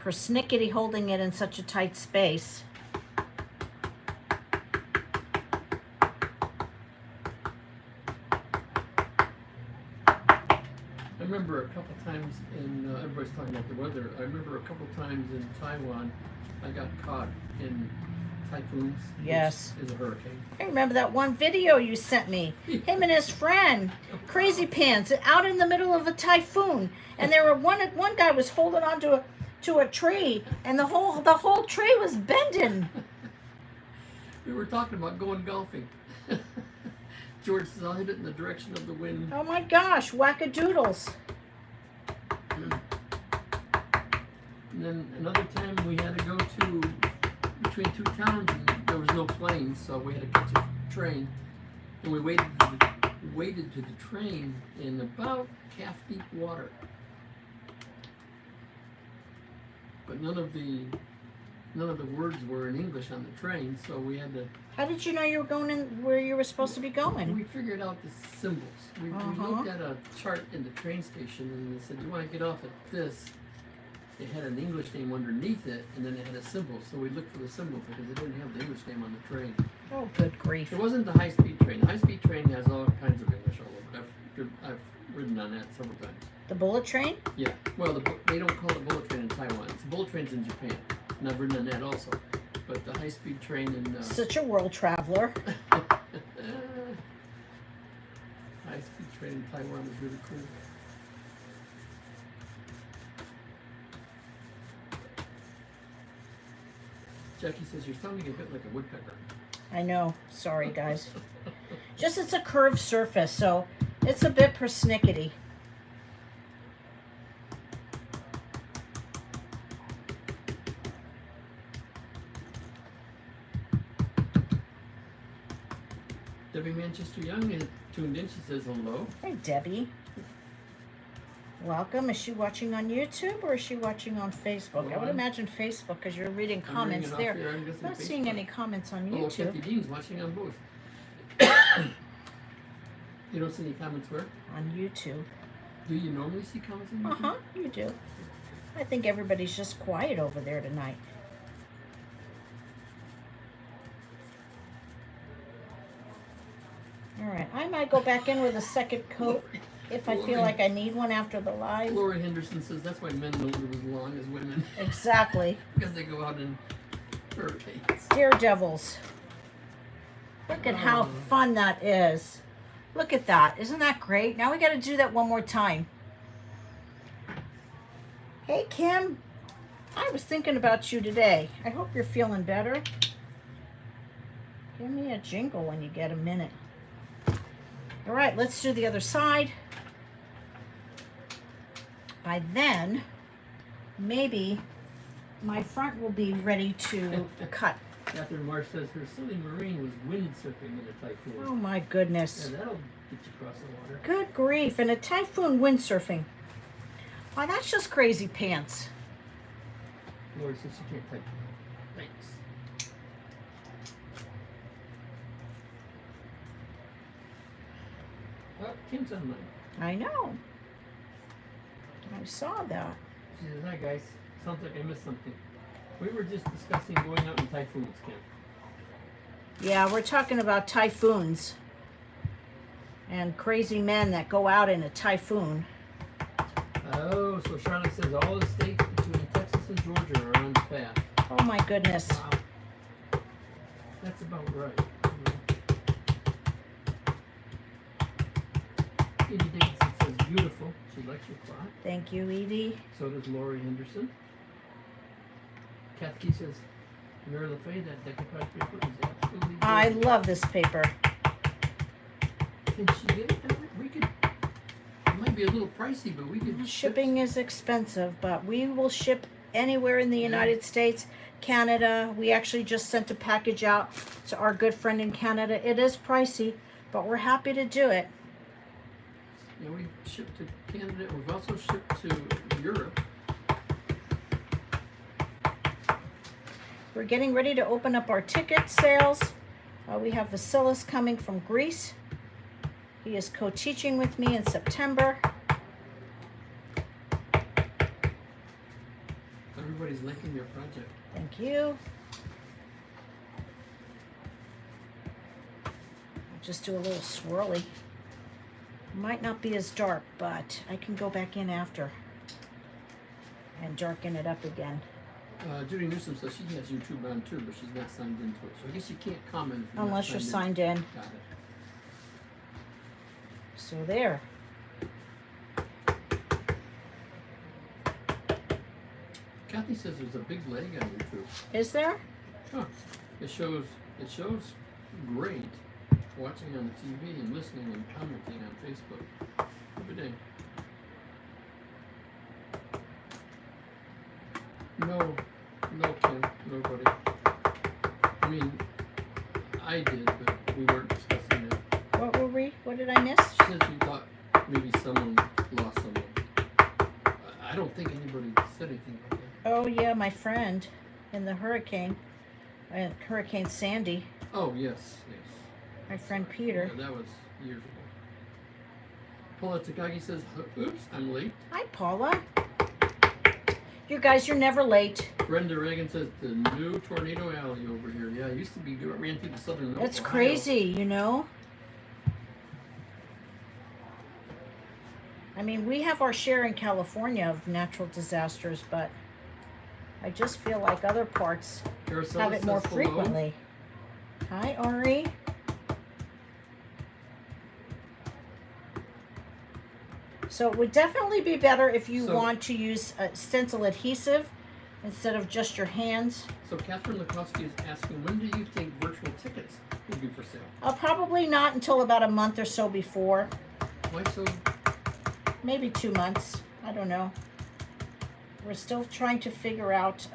S1: Persnickety holding it in such a tight space.
S2: I remember a couple times in, everybody's talking about the weather. I remember a couple times in Taiwan, I got caught in typhoons.
S1: Yes.
S2: Which is a hurricane.
S1: I remember that one video you sent me. Him and his friend, Crazy Pants, out in the middle of a typhoon, and there were one guy was holding on to a tree, and the whole tree was bending.
S2: We were talking about going golfing. George says, I'll hit it in the direction of the wind.
S1: Oh my gosh, wackadoodles.
S2: And then another time we had to go to between 2 towns and there was no planes, so we had to catch a train. And we waded to the train in about calf deep water. But none of the words were in English on the train, so we had to.
S1: How did you know you were going in where you were supposed to be going?
S2: We figured out the symbols. We looked at a chart in the train station and they said, you want to get off at this. It had an English name underneath it and then it had a symbol. So we looked for the symbol because it didn't have the English name on the train.
S1: Oh, good grief.
S2: It wasn't the high-speed train. The high-speed train has all kinds of English all over. I've ridden on that several times.
S1: The bullet train?
S2: Yeah. Well, they don't call it bullet train in Taiwan. It's bullet trains in Japan. And I've ridden on that also. But the high-speed train in...
S1: Such a world traveler.
S2: High-speed train in Taiwan is really cool. Jackie says, you're sounding a bit like a woodpecker.
S1: I know. Sorry, guys. Just it's a curved surface, so it's a bit persnickety.
S2: Debbie Manchester Young is tuned in. She says hello.
S1: Hey, Debbie. Welcome. Is she watching on YouTube or is she watching on Facebook? I would
S2: Well,
S1: imagine Facebook because you're reading
S2: I'm
S1: comments
S2: reading it off
S1: there.
S2: here. I'm
S1: I'm
S2: guessing
S1: not seeing
S2: Facebook.
S1: any comments on
S2: Oh,
S1: YouTube.
S2: Kathy Dean's watching on both. You don't see any comments where?
S1: On YouTube.
S2: Do you normally see comments on YouTube?
S1: You do. I think everybody's just quiet over there tonight. All right, I might go back in with a second coat if I feel like I need one after the live.
S2: Lori Henderson says that's why men don't live as long as women.
S1: Exactly.
S2: Because they go out in hurricanes.
S1: Daredevils. Look at how fun that is. Look at that. Isn't that great? Now we got to do that one more time. Hey, Kim. I was thinking about you today. I hope you're feeling better. Give me a jingle when you get a minute. All right, let's do the other side. By then, maybe my front will be ready to cut.
S2: Catherine Marsh says her silly marine was windsurfing in a typhoon.
S1: Oh my goodness.
S2: Yeah, that'll get you across the water.
S1: Good grief, and a typhoon windsurfing. Why, that's just crazy pants.
S2: Lori says she can't type. Thanks. Oh, Kim's on mine.
S1: I know. I saw that.
S2: She says, hi guys. Sounds like I missed something. We were just discussing going out in typhoons, Kim.
S1: Yeah, we're talking about typhoons and crazy men that go out in a typhoon.
S2: Oh, so Charlotte says all the states between Texas and Georgia are on the path.
S1: Oh my goodness.
S2: Wow. That's about right. Edie Davidson says beautiful. She likes your clock.
S1: Thank you, Edie.
S2: So does Lori Henderson. Kathy says, Mary LaFay, that decoupage paper is absolutely gorgeous.
S1: I love this paper.
S2: Can she get it? We could, it might be a little pricey, but we could
S1: Shipping is expensive, but we will ship anywhere in the United States, Canada. We actually just sent a package out to our good friend in Canada. It is pricey, but we're happy to do it.
S2: Yeah, we shipped to Canada. We've also shipped to Europe.
S1: We're getting ready to open up our ticket sales. We have Vasilis coming from Greece. He is co-teaching with me in September.
S2: Everybody's liking your project.
S1: Thank you. I'll just do a little swirly. Might not be as dark, but I can go back in after and darken it up again.
S2: Judy Newsom says she has YouTube on too, but she's not signed into it. So I guess you can't comment if you're
S1: Unless
S2: not
S1: you're
S2: signed
S1: signed in.
S2: Got it.
S1: So there.
S2: Kathy says there's a big leg on YouTube.
S1: Is there?
S2: Huh. It shows great watching on the TV and listening and commenting on Facebook every day. No, Kim, nobody. I mean, I did, but we weren't discussing it.
S1: What did I miss?
S2: She says we thought maybe someone lost someone. I don't think anybody said anything about that.
S1: Oh yeah, my friend in the hurricane, Hurricane Sandy.
S2: Oh, yes.
S1: My friend Peter.
S2: Yeah, that was years ago. Paula Takagi says, oops, I'm late.
S1: Hi, Paula. You guys, you're never late.
S2: Brenda Reagan says, the new Tornado Alley over here. Yeah, it used to be, ran through the southern
S1: It's
S2: Ohio.
S1: crazy, you know? I mean, we have our share in California of natural disasters, but I just feel like other parts
S2: Araceli
S1: have it more
S2: says hello.
S1: frequently. Hi, Ari. So it would definitely be better if you want to use a stencil adhesive instead of just your hands.
S2: So Catherine Lukowski is asking, when do you think virtual tickets will be for sale?
S1: Probably not until about a month or so before.
S2: Why so?
S1: Maybe 2 months. I don't know. We're still trying to figure out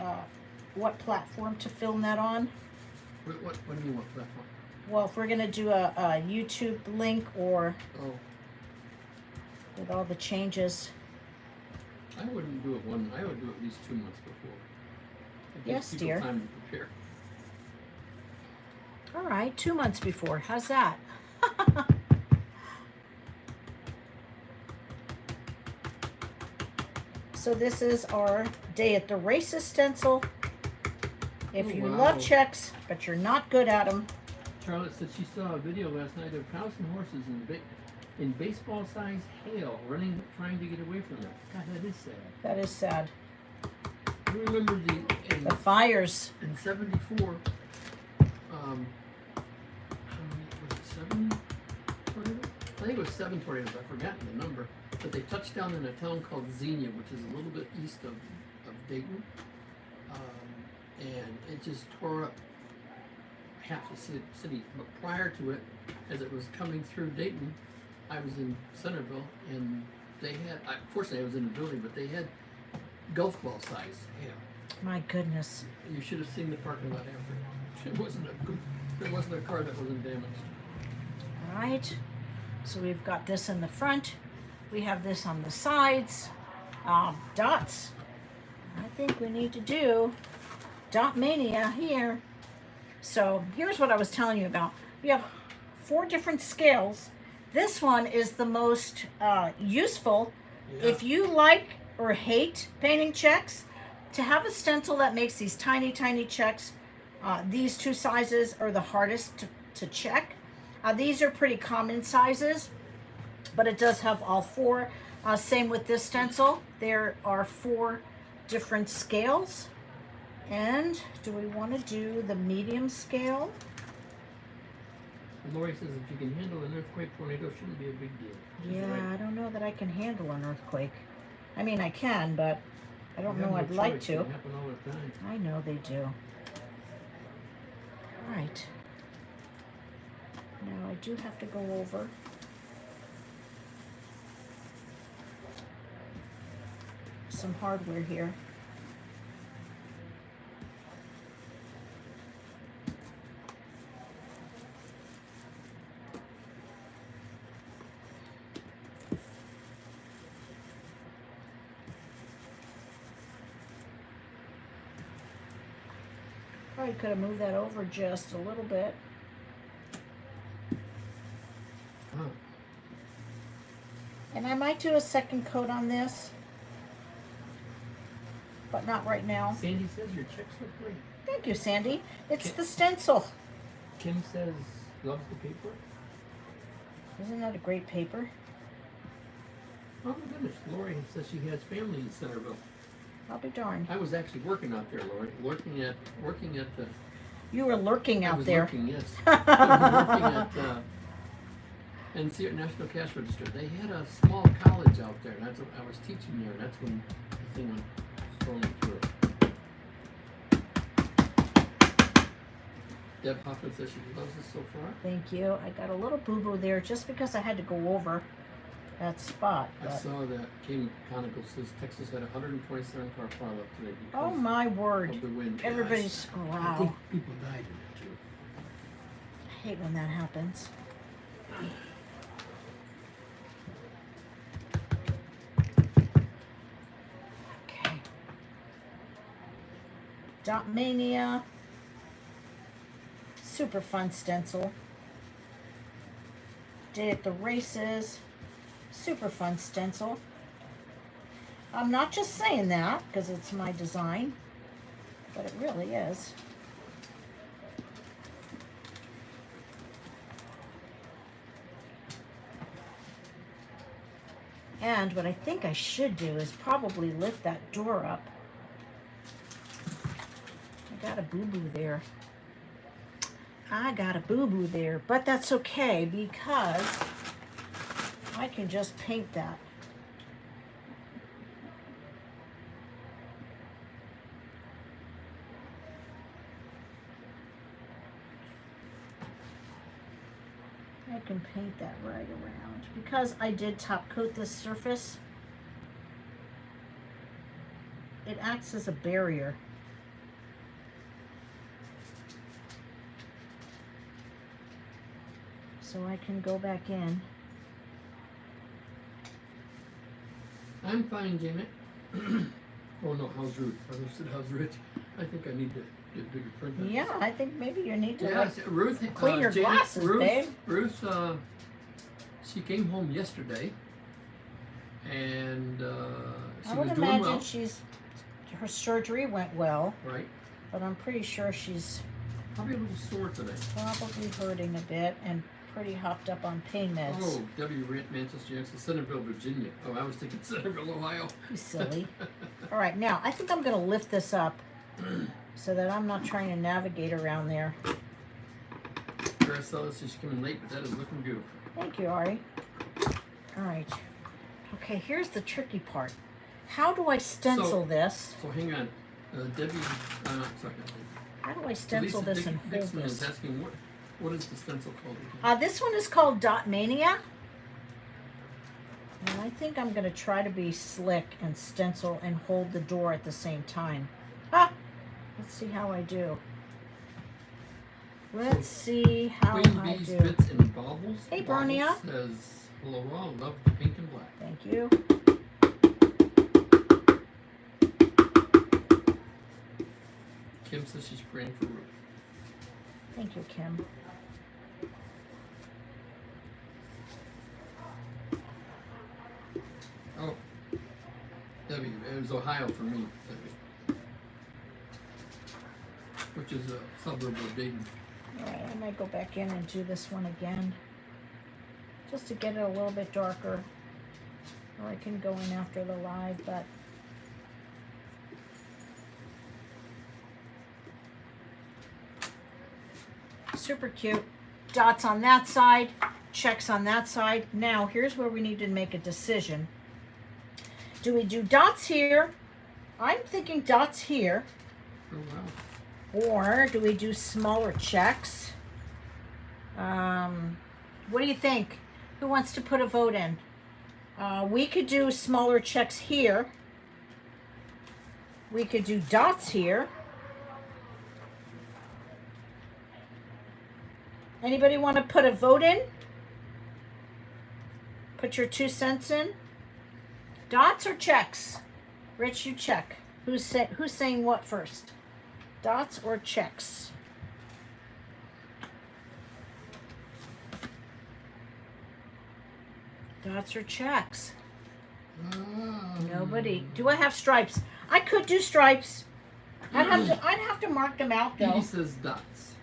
S1: what platform to film that on.
S2: What do you mean, what platform?
S1: Well, if we're gonna do a YouTube link or
S2: Oh,
S1: with all the changes.
S2: I wouldn't do it I would do it at least 2 months before. It gives
S1: Yes,
S2: people
S1: dear.
S2: time to prepare.
S1: All right, 2 months before. How's that? So this is our Day at the Races stencil. If
S2: Oh,
S1: you
S2: wow.
S1: love checks, but you're not good at them,
S2: Charlotte said she saw a video last night of cows and horses in baseball-sized hail trying to get away from it. God, that is sad.
S1: that is sad.
S2: I remember
S1: The fires.
S2: in '74. How many was it? 7 tornadoes? I think it was 7 tornadoes. I've forgotten the number. But they touched down in a town called Xenia, which is a little bit east of Dayton, and it just tore up half the city. But prior to it, as it was coming through Dayton, I was in Centerville, and they had, fortunately I was in the building, but they had golf ball size hail.
S1: My goodness.
S2: You should have seen the parking lot after. There wasn't a car that wasn't damaged.
S1: All right. So we've got this in the front. We have this on the sides. Dots. I think we need to do dot mania here. So here's what I was telling you about. We have 4 different scales. This one is the most useful if you like or hate painting checks. To have a stencil that makes these tiny, tiny checks, these 2 sizes are the hardest to check. These are pretty common sizes, but it does have all 4. Same with this stencil. There are 4 different scales. And do we want to do the medium scale?
S2: Lori says if you can handle an earthquake, tornado shouldn't be a big deal. She's
S1: Yeah,
S2: right.
S1: I don't know that I can handle an earthquake. I mean, I can, but I don't
S2: You have
S1: know
S2: no
S1: I'd like
S2: choice.
S1: to.
S2: They happen all the time.
S1: I know they do. All right. Now I do have to go over. Some hardware here. Probably could have moved that over just a little bit.
S2: Huh.
S1: And I might do a second coat on this, but not right now.
S2: Sandy says your checks look great.
S1: Thank you, Sandy. It's
S2: Okay.
S1: the stencil.
S2: Kim says loves the paper.
S1: Isn't that a great paper?
S2: Oh my goodness, Lori says she has family in Centerville.
S1: I'll be darned.
S2: I was actually working out there, Lori. Working at the.
S1: You were lurking
S2: I
S1: out
S2: was
S1: there.
S2: Lurking, yes. I was working at NC National Cash Register. They had a small college out there, and that's what I was teaching there. And that's when the thing went scrolling through. Deb Hoffman says she loves this so far.
S1: Thank you. I got a little boo-boo there just because I had to go over that spot.
S2: I
S1: But,
S2: saw that King Conical says Texas had 127 car pileup today because
S1: oh my word.
S2: of the wind.
S1: Everybody's,
S2: I
S1: wow.
S2: think people died in it too.
S1: I hate when that happens. Okay. Dot Mania. Super fun stencil. Day at the Races. Super fun stencil. I'm not just saying that because it's my design, but it really is. And what I think I should do is probably lift that door up. I got a boo-boo there. I got a boo-boo there, but that's okay because I can just paint that. I can paint that right around. Because I did top coat this surface, it acts as a barrier. so I can go back in.
S2: I'm fine, Janet. Oh no, how's Ruth? I said, how's Rich? I think I need to get bigger print. on
S1: Yeah,
S2: this.
S1: I think maybe you need to
S2: Yes, Ruth.
S1: clean your
S2: Janet,
S1: glasses,
S2: Ruth,
S1: babe.
S2: Ruth, she came home yesterday, and she
S1: I
S2: was
S1: would
S2: doing
S1: imagine
S2: well.
S1: her surgery went well,
S2: Right.
S1: but I'm pretty sure she's
S2: Probably a little sore today.
S1: probably hurting a bit and pretty hopped up on pain meds.
S2: Oh, W. Manchester, Jackson, Centerville, Virginia. Oh, I was thinking Centerville, Ohio.
S1: You silly. All right, now I think I'm going to lift this up so that I'm not trying to navigate around there.
S2: Carousel says she's coming late, but that is looking beautiful.
S1: Thank you, Ari. All right. Okay, here's the tricky part. How do I stencil this?
S2: So hang on, Debbie. Sorry.
S1: How do I stencil
S2: Lisa
S1: this and hold
S2: Dixon is
S1: this?
S2: asking what is the stencil called again?
S1: This one is called Dot Mania. And I think I'm going to try to be slick and stencil and hold the door at the same time. Let's see how I do. Let's see how
S2: Queen
S1: I
S2: Bee's
S1: do.
S2: Bits and Baubles.
S1: Hey,
S2: Baubles
S1: Bernia.
S2: says, hello, I love the pink and black.
S1: Thank you.
S2: Kim says she's praying for Ruth.
S1: Thank you, Kim.
S2: Oh, Debbie, it was Ohio for me, Debbie. Which is a suburb of Dayton.
S1: All right, I might go back in and do this one again. Just to get it a little bit darker. Or I can go in after the live, but... Super cute. Dots on that side, checks on that side. Now, here's where we need to make a decision. Do we do dots here? I'm thinking dots here.
S2: Oh, wow.
S1: Or do we do smaller checks? What do you think? Who wants to put a vote in? We could do smaller checks here. We could do dots here. Anybody want to put a vote in? Put your 2 cents in. Dots or checks? Rich, you check. Who's saying what first? Dots or checks? Dots or checks? Nobody. Do I have stripes? I could do stripes. I'd have to mark them out though.
S2: He says dots.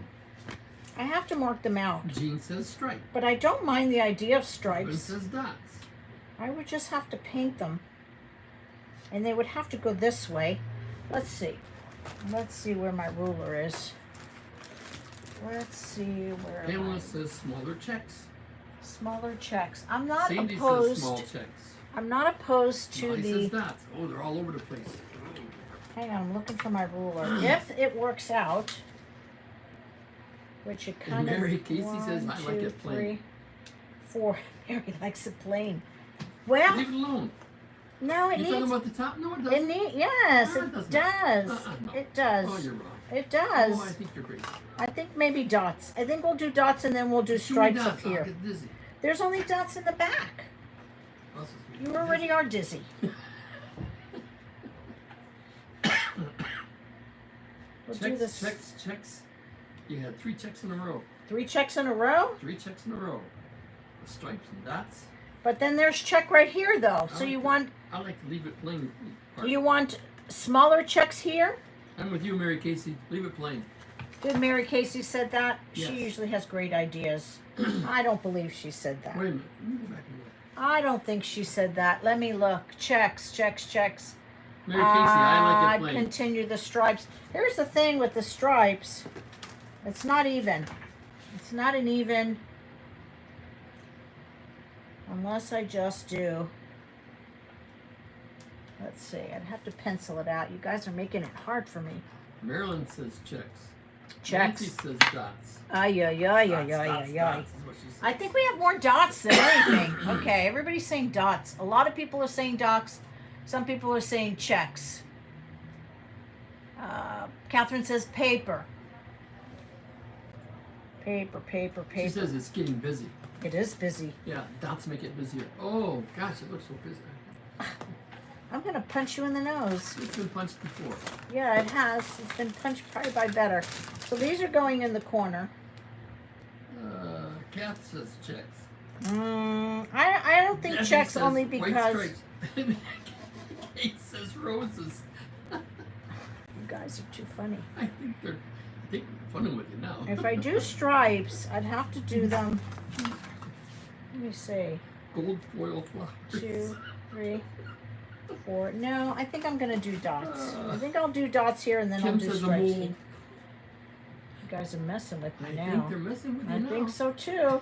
S1: I have to mark them out.
S2: Jean says stripe.
S1: But I don't mind the idea of
S2: Ruben
S1: stripes.
S2: says dots.
S1: I would just have to paint them. And they would have to go this way. Let's see. Let's see where my ruler is. Let's see where
S2: Pamela says smaller checks.
S1: smaller checks. I'm not
S2: Sandy says
S1: opposed.
S2: small checks.
S1: I'm not opposed to
S2: Molly
S1: the.
S2: says dots. Oh, they're all over the place.
S1: Hang on, I'm looking for my ruler. If it works out, which it
S2: And
S1: kind of.
S2: Mary Casey says, I like it plain.
S1: 3, 4. Mary likes it plain. Well,
S2: Leave it alone.
S1: no, it
S2: You talking
S1: needs.
S2: about the top? No, it
S1: It
S2: doesn't.
S1: need, yes,
S2: No, it
S1: it
S2: does
S1: does.
S2: not. No.
S1: It does.
S2: Oh, you're wrong.
S1: It does.
S2: Oh, I think you're crazy.
S1: I think maybe dots. I think we'll do dots and then we'll do
S2: Too many
S1: stripes up
S2: dots, I'll
S1: here.
S2: get dizzy.
S1: There's only dots in the back.
S2: Us is
S1: You
S2: making
S1: already
S2: dizzy.
S1: are dizzy. We'll do
S2: Checks,
S1: this.
S2: checks. You had 3 checks in a row.
S1: 3 checks in a row.
S2: 3 checks in a row. With stripes and dots.
S1: But then there's check right here though. So you want
S2: I like to leave it plain.
S1: you want smaller checks here?
S2: I'm with you, Mary Casey. Leave it plain.
S1: Good, Mary Casey said that.
S2: Yes.
S1: She usually has great ideas. I don't believe she said that.
S2: Wait a minute. Let me go back and look.
S1: I don't think she said that. Let me look. Checks, checks, checks.
S2: Mary Casey, I like it plain.
S1: Continue the stripes. Here's the thing with the stripes. It's not even. It's not an even. Unless I just do. Let's see. I'd have to pencil it out. You guys are making it hard for me.
S2: Marilyn says checks.
S1: Checks.
S2: Nancy says dots.
S1: Ay, ay, ay, ay,
S2: Dots,
S1: ay,
S2: dots,
S1: ay, ay.
S2: dots is what she says.
S1: I think we have more dots than anything. Okay, everybody's saying dots. A lot of people are saying dots. Some people are saying checks. Catherine says paper. Paper, paper,
S2: She
S1: paper.
S2: says it's getting busy.
S1: It is busy.
S2: Yeah, dots make it busier. Oh gosh, it looks so busy.
S1: I'm gonna punch you in the nose.
S2: It's been punched before.
S1: Yeah, it has. It's been punched probably by better. So these are going in the corner.
S2: Kath says checks.
S1: I don't think
S2: Debbie
S1: checks
S2: says
S1: only
S2: white
S1: because
S2: stripes. Kate says roses.
S1: you guys are too funny.
S2: I think they're funning with you now.
S1: If I do stripes, I'd have to do them. Let me see.
S2: Gold foil flowers.
S1: 2, 3, 4. No, I think I'm gonna do dots. I think I'll do dots here and then I'll
S2: Kim
S1: do
S2: says a
S1: stripes.
S2: mole.
S1: You guys are messing with me
S2: I
S1: now.
S2: think they're messing with you
S1: I
S2: now.
S1: think so too.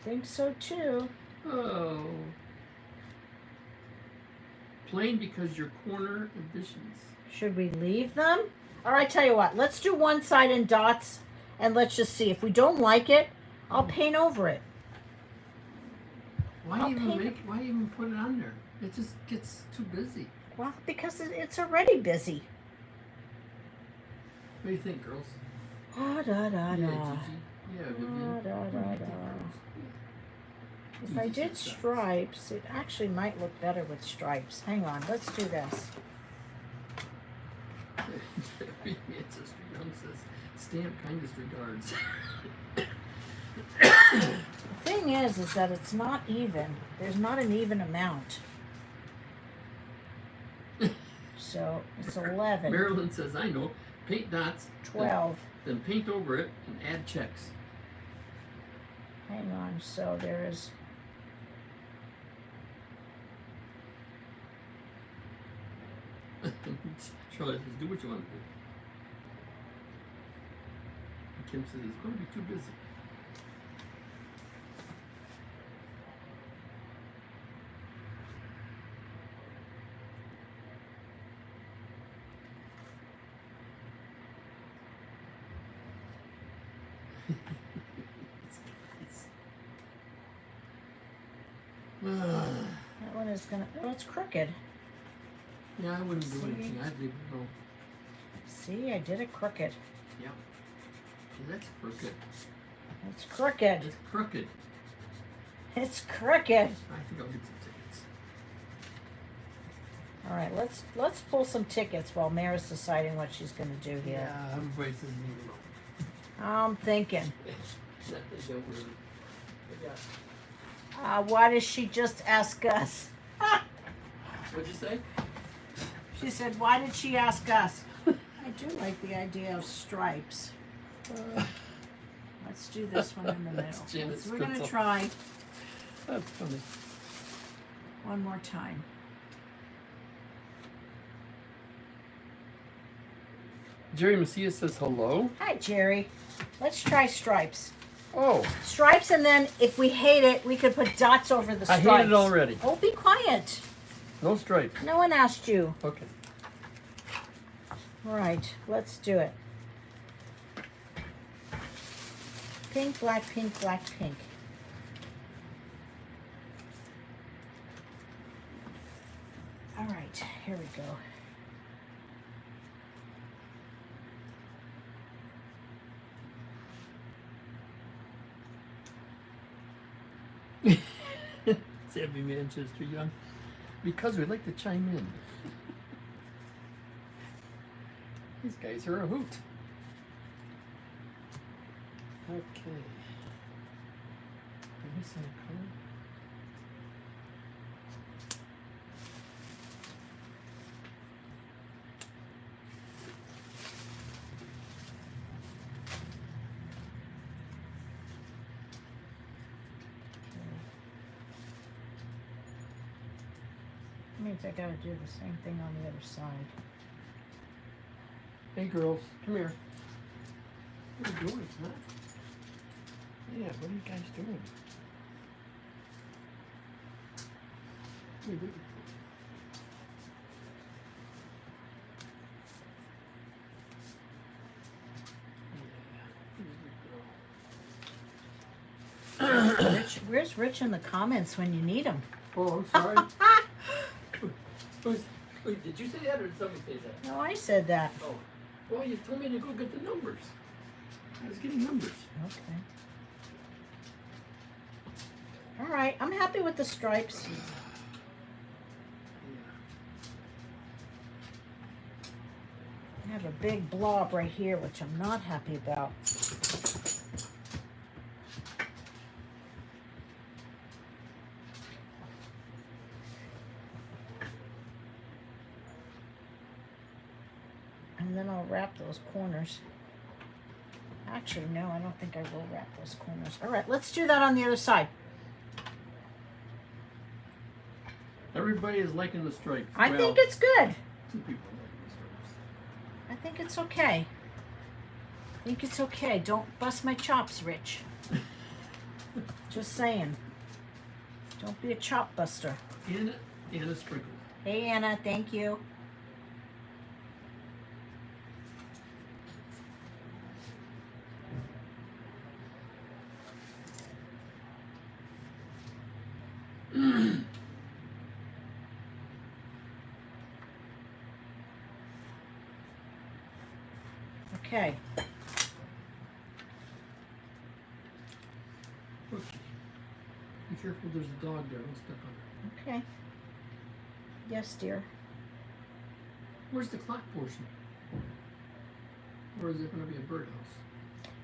S1: Think so too.
S2: Oh. Plain because your corner additions.
S1: Should we leave them? All right, tell you what. Let's do one side in dots, and let's just see. If we don't like it, I'll paint over it.
S2: Why
S1: I'll
S2: even
S1: paint it.
S2: why even put it on there? It just gets too busy.
S1: Well, because it's already busy.
S2: What do you think, girls?
S1: Da da da
S2: Yeah,
S1: da.
S2: Gigi. Yeah, Vivian.
S1: Da, da,
S2: What do
S1: da,
S2: you think,
S1: da.
S2: girls?
S1: If I
S2: Gigi
S1: did
S2: says
S1: stripes, it actually might look better with stripes. Hang on, let's do this.
S2: Ancestry Young says, stamp kindest regards.
S1: The thing is that it's not even. There's not an even amount. So it's 11,
S2: Marilyn says, I know. Paint dots,
S1: 12.
S2: then paint over it and add checks.
S1: Hang on, so there is.
S2: Charlotte says, do what you want to do. And Kim says, he's going to be too busy.
S1: That one is gonna. Oh, it's crooked.
S2: Yeah, I wouldn't do
S1: See?
S2: anything. I'd leave it alone.
S1: See, I did it crooked.
S2: Yeah. That's crooked.
S1: It's crooked.
S2: It's crooked.
S1: It's crooked.
S2: I think I'll get some tickets.
S1: All right, let's pull some tickets while Mara's deciding what she's gonna do here.
S2: Yeah, everybody says leave it alone.
S1: I'm thinking.
S2: They don't really.
S1: Why does she just ask us?
S2: What'd you say?
S1: She said, "Why did she ask us?" I do like the idea of stripes. Let's do this one in the middle.
S2: That's Janet's
S1: We're gonna
S2: pencil.
S1: try
S2: That's funny.
S1: one more time.
S2: Jerry Macias says hello.
S1: Hi, Jerry. Let's try stripes.
S2: Oh,
S1: Stripes, and then if we hate it, we could put dots over the
S2: I
S1: stripes.
S2: hate it already.
S1: Oh, be quiet.
S2: No stripe.
S1: No one asked you.
S2: Okay.
S1: All right, let's do it. Pink, black, pink, black, pink. All right, here we go.
S2: Sammy Manchester Young. Because we'd like to chime in. These guys are a hoot. Okay. Did we say color?
S1: Means I gotta do the same thing on the other side.
S2: Hey girls, come here. What are you doing, huh? Yeah, what are you guys doing? What are you doing?
S1: Where's Rich in the comments when you need him?
S2: Oh, I'm sorry. Wait, did you say that or did somebody say that?
S1: No, I said that.
S2: Oh, Well, you told me to go get the numbers. I was getting numbers.
S1: Okay. All right, I'm happy with the stripes. I have a big blob right here, which I'm not happy about. And then I'll wrap those corners. Actually, no, I don't think I will wrap those corners. All right, let's do that on the other side.
S2: Everybody is liking the stripes.
S1: I think it's good.
S2: 2 people are liking the stripes.
S1: I think it's okay. I think it's okay. Don't bust my chops, Rich. Just saying. Don't be a chop buster.
S2: Anna sprinkle.
S1: Hey, Anna, thank you. Okay.
S2: Look, be careful, there's a dog there. Don't step on it.
S1: Okay. Yes, dear.
S2: Where's the clock portion? Or is it going to be a birdhouse?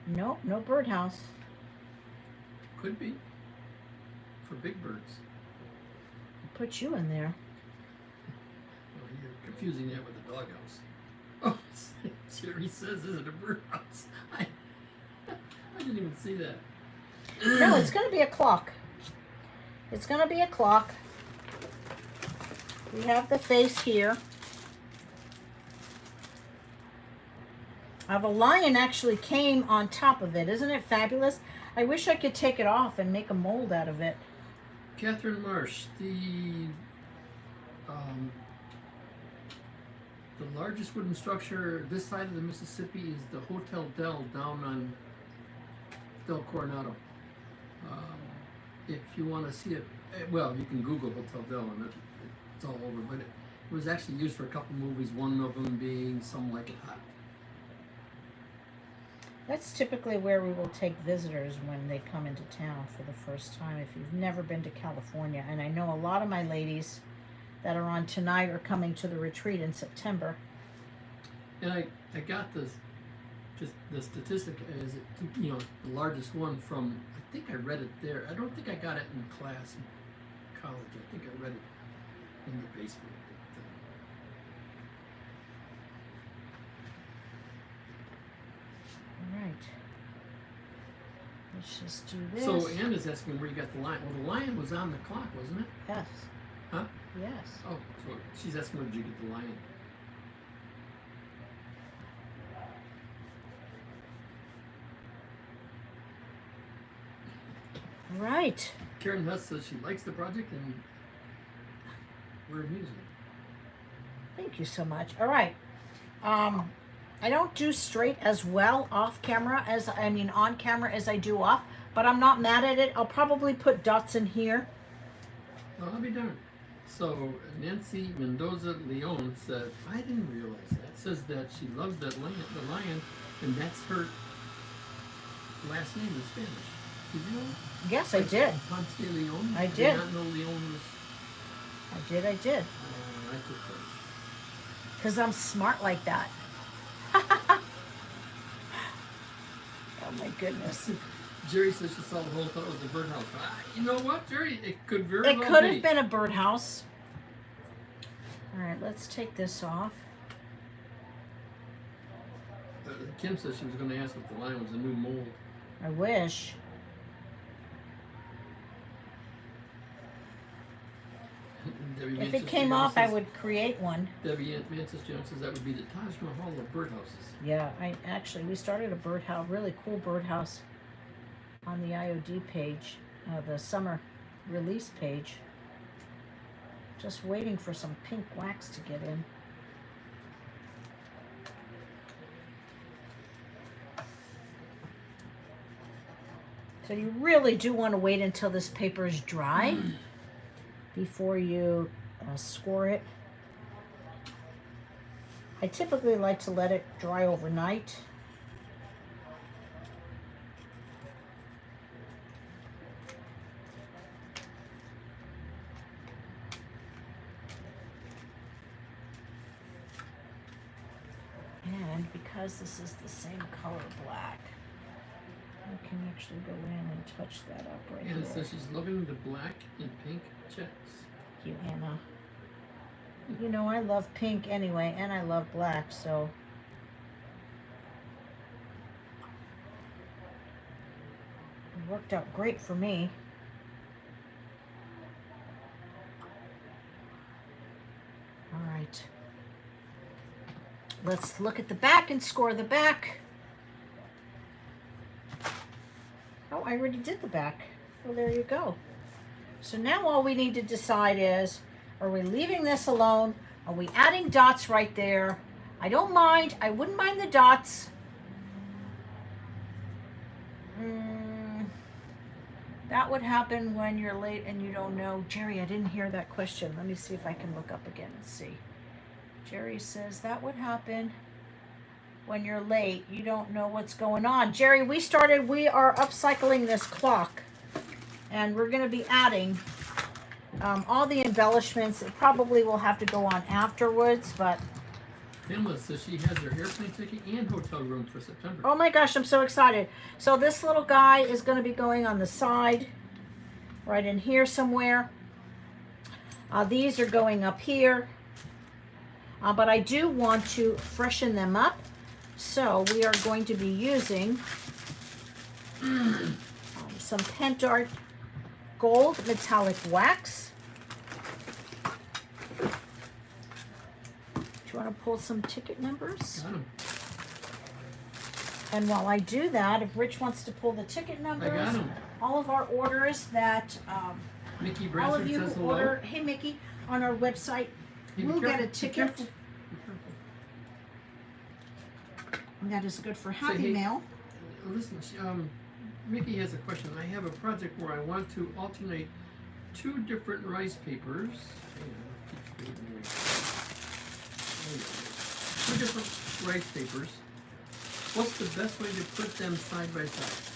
S1: Nope, no birdhouse.
S2: Could be. For big birds.
S1: Put you in there.
S2: Oh, you're confusing that with a doghouse. Oh, Jerry says, is it a birdhouse? I didn't even see that.
S1: No, it's going to be a clock. It's going to be a clock. We have the face here. The lion actually came on top of it. Isn't it fabulous? I wish I could take it off and make a mold out of it.
S2: Catherine Marsh, the largest wooden structure this side of the Mississippi is the Hotel Del down on Del Coronado. If you want to see it, well, you can Google Hotel Del and it's all over, but it was actually used for a couple movies, one of them being Some Like It Hot.
S1: That's typically where we will take visitors when they come into town for the first time. If you've never been to California, and I know a lot of my ladies that are on tonight are coming to the retreat in September.
S2: And I got this, just the statistic is, you know, the largest one from, I think I read it there. I don't think I got it in class in college. I think I read it in the basement.
S1: All right. Let's just do this.
S2: So Anna's asking where you got the lion. Well, the lion was on the clock, wasn't it?
S1: Yes.
S2: Huh?
S1: Yes.
S2: Oh, so she's asking where did you get the lion?
S1: All right.
S2: Karen Huss says she likes the project and we're amusing.
S1: Thank you so much. All right. I don't do straight as well off camera as, on camera as I do off, but I'm not mad at it. I'll probably put dots in here.
S2: Oh, I'll be darned. So Nancy Mendoza Leon said, I didn't realize that. Says that she loves that lion, the lion, and that's her last name in Spanish. Did you know?
S1: Yes, I did.
S2: Ponce de Leon?
S1: I
S2: I
S1: did.
S2: did not know Leon was...
S1: I did.
S2: I took that.
S1: Because I'm smart like that. Oh my goodness.
S2: Jerry says she saw the whole thought it was a birdhouse. You know what, Jerry? It could very
S1: It
S2: well
S1: could
S2: be.
S1: have been a birdhouse. All right, let's take this off.
S2: Kim says she was going to ask if the lion was a new mold.
S1: I wish.
S2: Debbie
S1: If
S2: Mantis
S1: it came
S2: Jones
S1: off, I
S2: says-
S1: would create one.
S2: Debbie Mantis Jones says that would be the Taj Mahal of birdhouses.
S1: Yeah, we started a birdhouse, really cool birdhouse on the IOD page, the summer release page. Just waiting for some pink wax to get in. So you really do want to wait until this paper is dry before you score it. I typically like to let it dry overnight. And because this is the same color black, I can actually go in and touch that up right
S2: Anna
S1: there.
S2: says she's loving the black and pink checks.
S1: Thank you, Anna. You know, I love pink anyway, and I love black, so. It worked out great for me. All right. Let's look at the back and score the back. Oh, I already did the back. Well, there you go. So now all we need to decide is, are we leaving this alone? Are we adding dots right there? I don't mind. I wouldn't mind the dots. That would happen when you're late and you don't know. Jerry, I didn't hear that question. Let me see if I can look up again and see. Jerry says that would happen when you're late. You don't know what's going on. Jerry, we are upcycling this clock. And we're going to be adding all the embellishments. It probably will have to go on afterwards, but...
S2: Pamela says she has her airplane ticket and hotel room for September.
S1: Oh my gosh, I'm so excited. So this little guy is going to be going on the side, right in here somewhere. These are going up here. But I do want to freshen them up. So we are going to be using some Pent Art Gold Metallic Wax. Do you want to pull some ticket numbers?
S2: Got 'em.
S1: And while I do that, if Rich wants to pull the ticket numbers,
S2: I got 'em.
S1: all of our orders that
S2: Mickey
S1: all of
S2: Brassard
S1: you
S2: says
S1: who
S2: hello.
S1: order, hey Mickey, on our website,
S2: Hey, be
S1: will get
S2: careful,
S1: a
S2: be
S1: ticket.
S2: careful, be careful.
S1: And that is good for Happy
S2: hey,
S1: Mail.
S2: Listen, Mickey has a question. I have a project where I want to alternate two different rice papers. Hang on, keep straight and wait. Two different rice papers. What's the best way to put them side by side?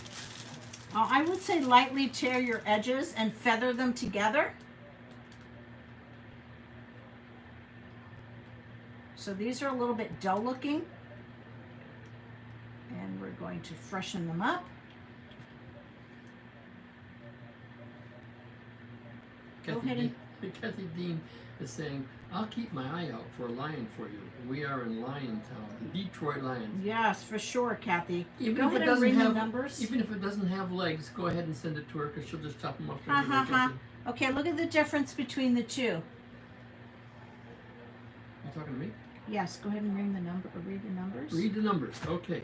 S1: I would say lightly tear your edges and feather them together. So these are a little bit dull looking. And we're going to freshen them up. Go ahead
S2: Kathy Dean is saying, I'll keep my eye out for a lion for you. We are in Liontown, Detroit Lions.
S1: Yes, for sure, Kathy.
S2: Even
S1: Go
S2: if
S1: ahead
S2: it
S1: and
S2: doesn't
S1: ring the
S2: have
S1: numbers.
S2: Even if it doesn't have legs, go ahead and send it to her because she'll just chop them off.
S1: Ha ha ha. Okay, look at the difference between the two.
S2: You talking to me?
S1: Yes, go ahead and ring the number or read the numbers.
S2: Read the numbers. Okay.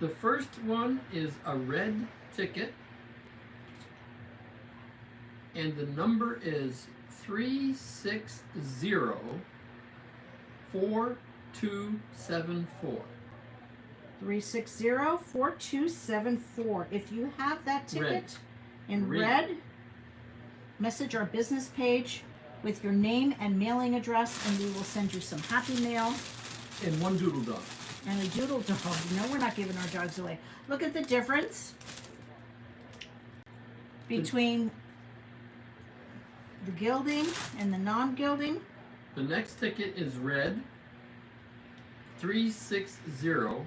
S2: The first one is a red ticket. And the number is 360-4274.
S1: 360-4274. If you have that ticket
S2: Red.
S1: in
S2: Red.
S1: red, message our business page with your name and mailing address, and we will send you some Happy Mail
S2: And one doodle dog.
S1: and a doodle dog. No, we're not giving our dogs away. Look at the difference between the gilding and the non-gilding.
S2: The next ticket is red. 360-4619.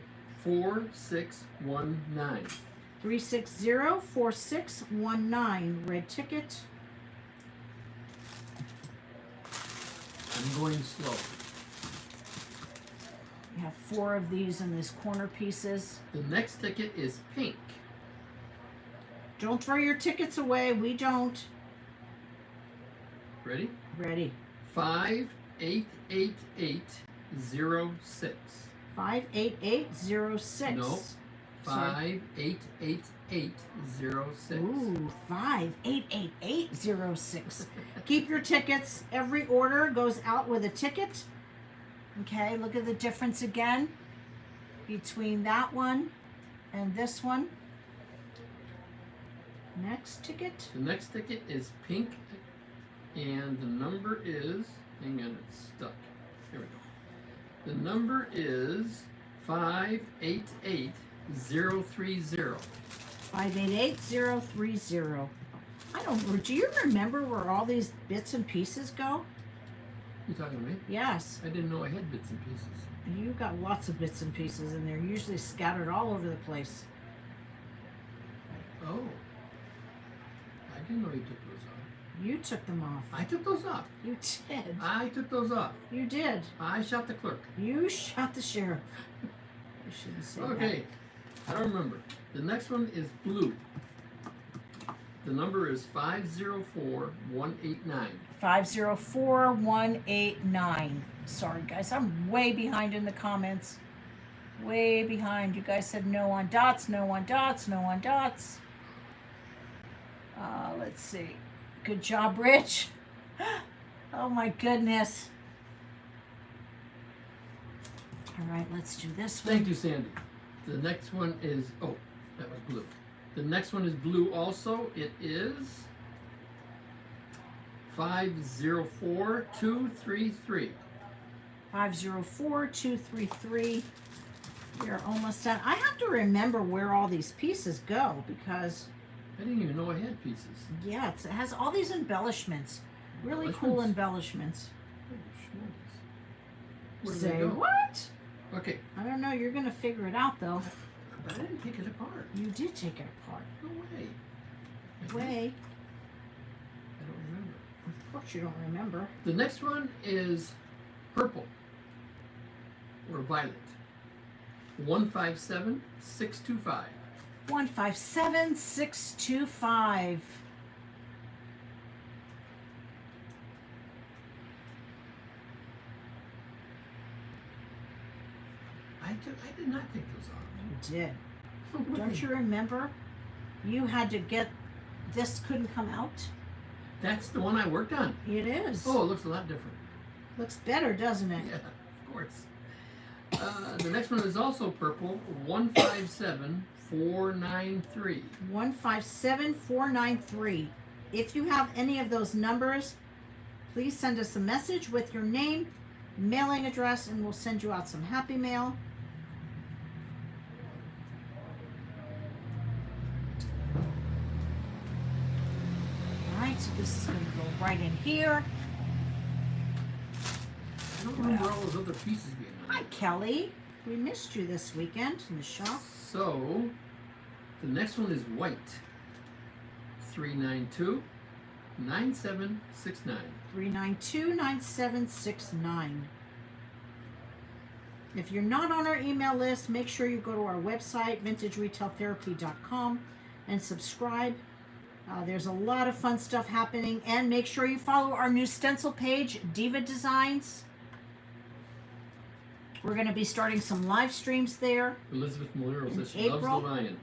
S1: 360-4619. Red ticket.
S2: I'm going slow.
S1: We have 4 of these in these corner pieces.
S2: The next ticket is pink.
S1: Don't throw your tickets away. We don't.
S2: Ready?
S1: Ready.
S2: 588-806.
S1: 58806.
S2: No.
S1: Sorry.
S2: 588-806.
S1: Ooh, 588-806. Keep your tickets. Every order goes out with a ticket. Okay, look at the difference again between that one and this one. Next ticket.
S2: The next ticket is pink, and the number is, hang on, it's stuck. Here we go. The number is 588030.
S1: 588030. I don't. Do you remember where all these bits and pieces go?
S2: You talking to me?
S1: Yes.
S2: I didn't know I had bits and pieces.
S1: You got lots of bits and pieces, and they're usually scattered all over the place.
S2: Oh. I didn't know you took those off.
S1: You took them off.
S2: I took those off.
S1: You did.
S2: I took those off.
S1: You did.
S2: I shot the clerk.
S1: You shot the sheriff. I shouldn't say that.
S2: Okay. I don't remember. The next one is blue. The number is 504189.
S1: 504189. Sorry, guys. I'm way behind in the comments. Way behind. You guys said no on dots, no on dots, no on dots. Let's see. Good job, Rich. Oh my goodness. All right, let's do this one.
S2: Thank you, Sandy. The next one is, oh, that was blue. The next one is blue also. It is 504233.
S1: 504233. We're almost done. I have to remember where all these pieces go because,
S2: I didn't even know I had pieces.
S1: yeah, it has all these embellishments. Really cool embellishments.
S2: Oh, schmokes. Where do
S1: Say
S2: they go?
S1: what?
S2: Okay,
S1: I don't know. You're going to figure it out, though.
S2: but I didn't take it apart.
S1: You did take it apart.
S2: No way.
S1: Way.
S2: I don't remember.
S1: Of course you don't remember.
S2: The next one is purple or violet. 157625.
S1: 157625.
S2: I did not take those off.
S1: You did.
S2: No way.
S1: Don't you remember? You had to get, this couldn't come out.
S2: That's the one I worked on.
S1: It is.
S2: Oh, it looks a lot different.
S1: Looks better, doesn't it?
S2: Yeah, of course. The next one is also purple. 157493.
S1: 157493. If you have any of those numbers, please send us a message with your name, mailing address, and we'll send you out some happy mail. Alright, so this is going to go right in here.
S2: I don't remember all those other pieces being on.
S1: Hi, Kelly. We missed you this weekend in the shop.
S2: So, the next one is white. 392 9769.
S1: 3929769. If you're not on our email list, make sure you go to our website, vintageretailtherapy.com, and subscribe. There's a lot of fun stuff happening, and make sure you follow our new stencil page, Diva Designs. We're going to be starting some live streams there.
S2: Elizabeth Molero says she
S1: April.
S2: loves the lion.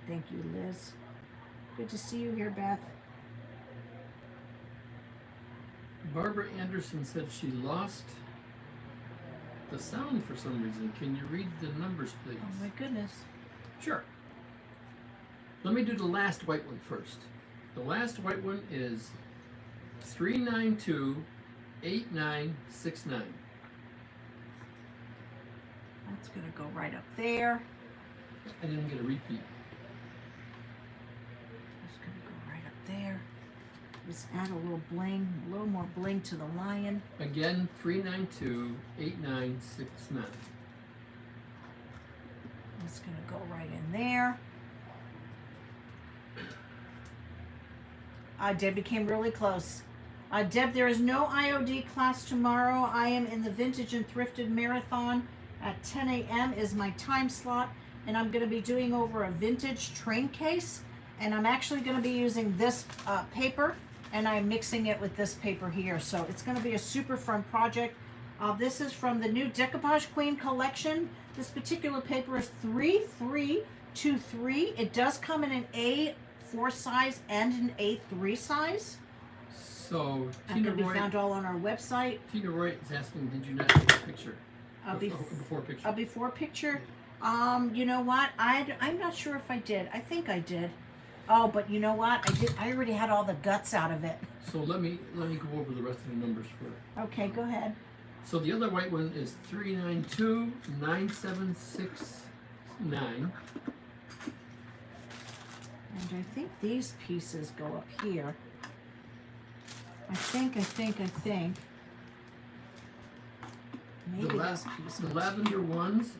S1: Thank you, Liz. Good to see you here, Beth.
S2: Barbara Anderson said she lost the sound for some reason. Can you read the numbers, please?
S1: Oh my goodness.
S2: Sure. Let me do the last white one first. The last white one is 3928969.
S1: That's going to go right up there.
S2: I didn't get a repeat.
S1: That's going to go right up there. Just add a little bling, a little more bling to the lion.
S2: Again, 3928969.
S1: That's going to go right in there. Deb became really close. Deb, there is no IOD class tomorrow. I am in the Vintage and Thrifted Marathon at 10 a.m. is my time slot. And I'm going to be doing over a vintage train case. And I'm actually going to be using this paper. And I'm mixing it with this paper here. So it's going to be a super fun project. This is from the new Decoupage Queen collection. This particular paper is 3323. It does come in an A4 size and an A3 size.
S2: So,
S1: And
S2: Tina
S1: can be
S2: Roy,
S1: found all on our website.
S2: Tina Roy is asking, did you not take a picture? Before picture.
S1: A before picture. You know what? I'm not sure if I did. I think I did. Oh, but you know what? I did. I already had all the guts out of it.
S2: So let me go over the rest of the numbers for.
S1: Okay, go ahead.
S2: So the other white one is 3929769.
S1: And I think these pieces go up here. I think. Maybe
S2: The
S1: this piece.
S2: The
S1: goes
S2: lavender ones,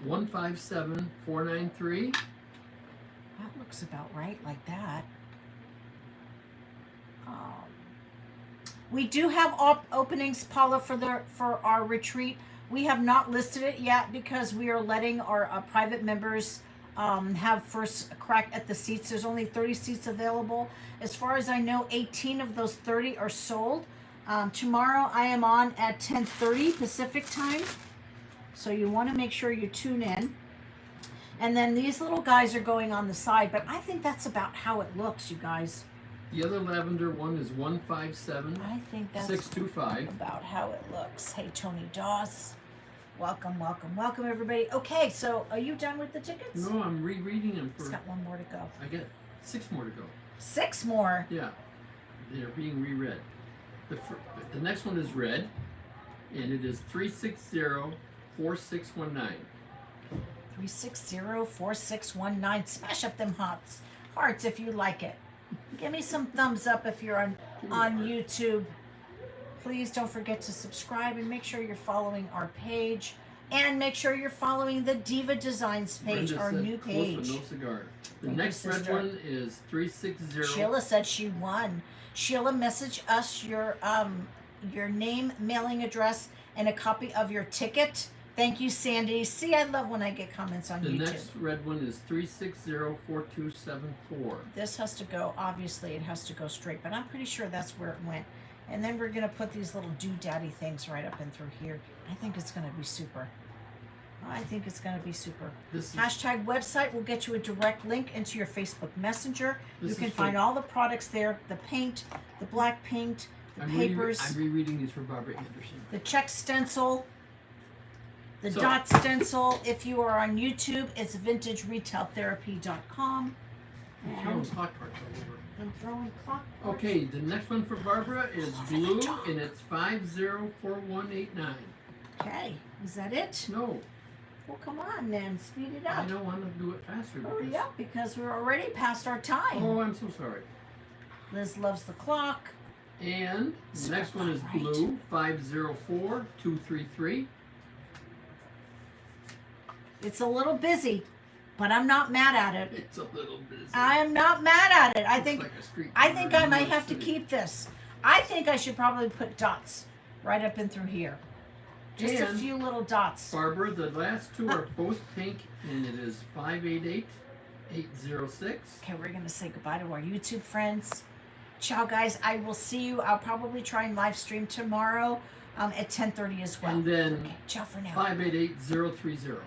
S2: 157493.
S1: That looks about right, like that. We do have openings, Paula, for our retreat. We have not listed it yet because we are letting our private members have first crack at the seats. There's only 30 seats available. As far as I know, 18 of those 30 are sold. Tomorrow I am on at 10:30 Pacific time, so you want to make sure you tune in. And then these little guys are going on the side, but I think that's about how it looks, you guys.
S2: The other lavender one is 157625.
S1: I think that's about how it looks. Hey, Tony Doss. Welcome, welcome, welcome, everybody. Okay, so are you done with the tickets?
S2: No, I'm rereading them
S1: It's got one more to go.
S2: I get 6 more to go.
S1: 6 more.
S2: Yeah, they're being reread. The next one is red, and it is 3604619.
S1: 3604619. Smash up them hearts if you like it. Give me some thumbs up if you're on YouTube. Please don't forget to subscribe and make sure you're following our page. And make sure you're following the Diva Designs page,
S2: Brenda
S1: our
S2: said,
S1: new
S2: "Close
S1: page.
S2: but no cigar." The
S1: Thank you,
S2: next red
S1: sister.
S2: one is 360.
S1: Sheila said she won. Sheila, message us your name, mailing address, and a copy of your ticket. Thank you, Sandy. See, I love when I get comments on
S2: The
S1: YouTube.
S2: next red one is 3604274.
S1: This has to go, obviously it has to go straight, but I'm pretty sure that's where it went. And then we're gonna put these little doodaddy things right up and through here. I think it's gonna be super. I think it's gonna be super.
S2: This is,
S1: Hashtag website will get you a direct link into your Facebook Messenger.
S2: This
S1: You
S2: is
S1: can
S2: for-
S1: find all the products there, the paint, the black paint, the
S2: I'm
S1: papers,
S2: rereading these for Barbara Anderson.
S1: the check stencil, the
S2: So-
S1: dot stencil. If you are on YouTube, it's vintageretailtherapy.com.
S2: I'm throwing
S1: And
S2: clock parts all over.
S1: I'm throwing clock.
S2: Okay, the next one for Barbara is blue, and it's 504189.
S1: Okay, is that it?
S2: No,
S1: Well, come on then, speed it
S2: I
S1: up.
S2: don't want to do it faster.
S1: Hurry
S2: because-
S1: up, because we're already past our time.
S2: Oh, I'm so sorry.
S1: Liz loves the clock.
S2: And the next one is
S1: Right.
S2: blue, 504233.
S1: It's a little busy, but I'm not mad at it.
S2: It's a little busy.
S1: I am not mad at it. I
S2: Looks
S1: think
S2: like a street
S1: I
S2: corner
S1: think
S2: in
S1: I
S2: New
S1: might
S2: York
S1: have to
S2: City.
S1: keep this. I think I should probably put dots right up and through here. Just a
S2: And
S1: few little dots.
S2: Barbara, the last two are both pink, and it is 588806.
S1: Okay, we're gonna say goodbye to our YouTube friends. Ciao, guys. I will see you. I'll probably try and live stream tomorrow at 10:30 as well.
S2: And then
S1: Okay, ciao for now.
S2: 588030.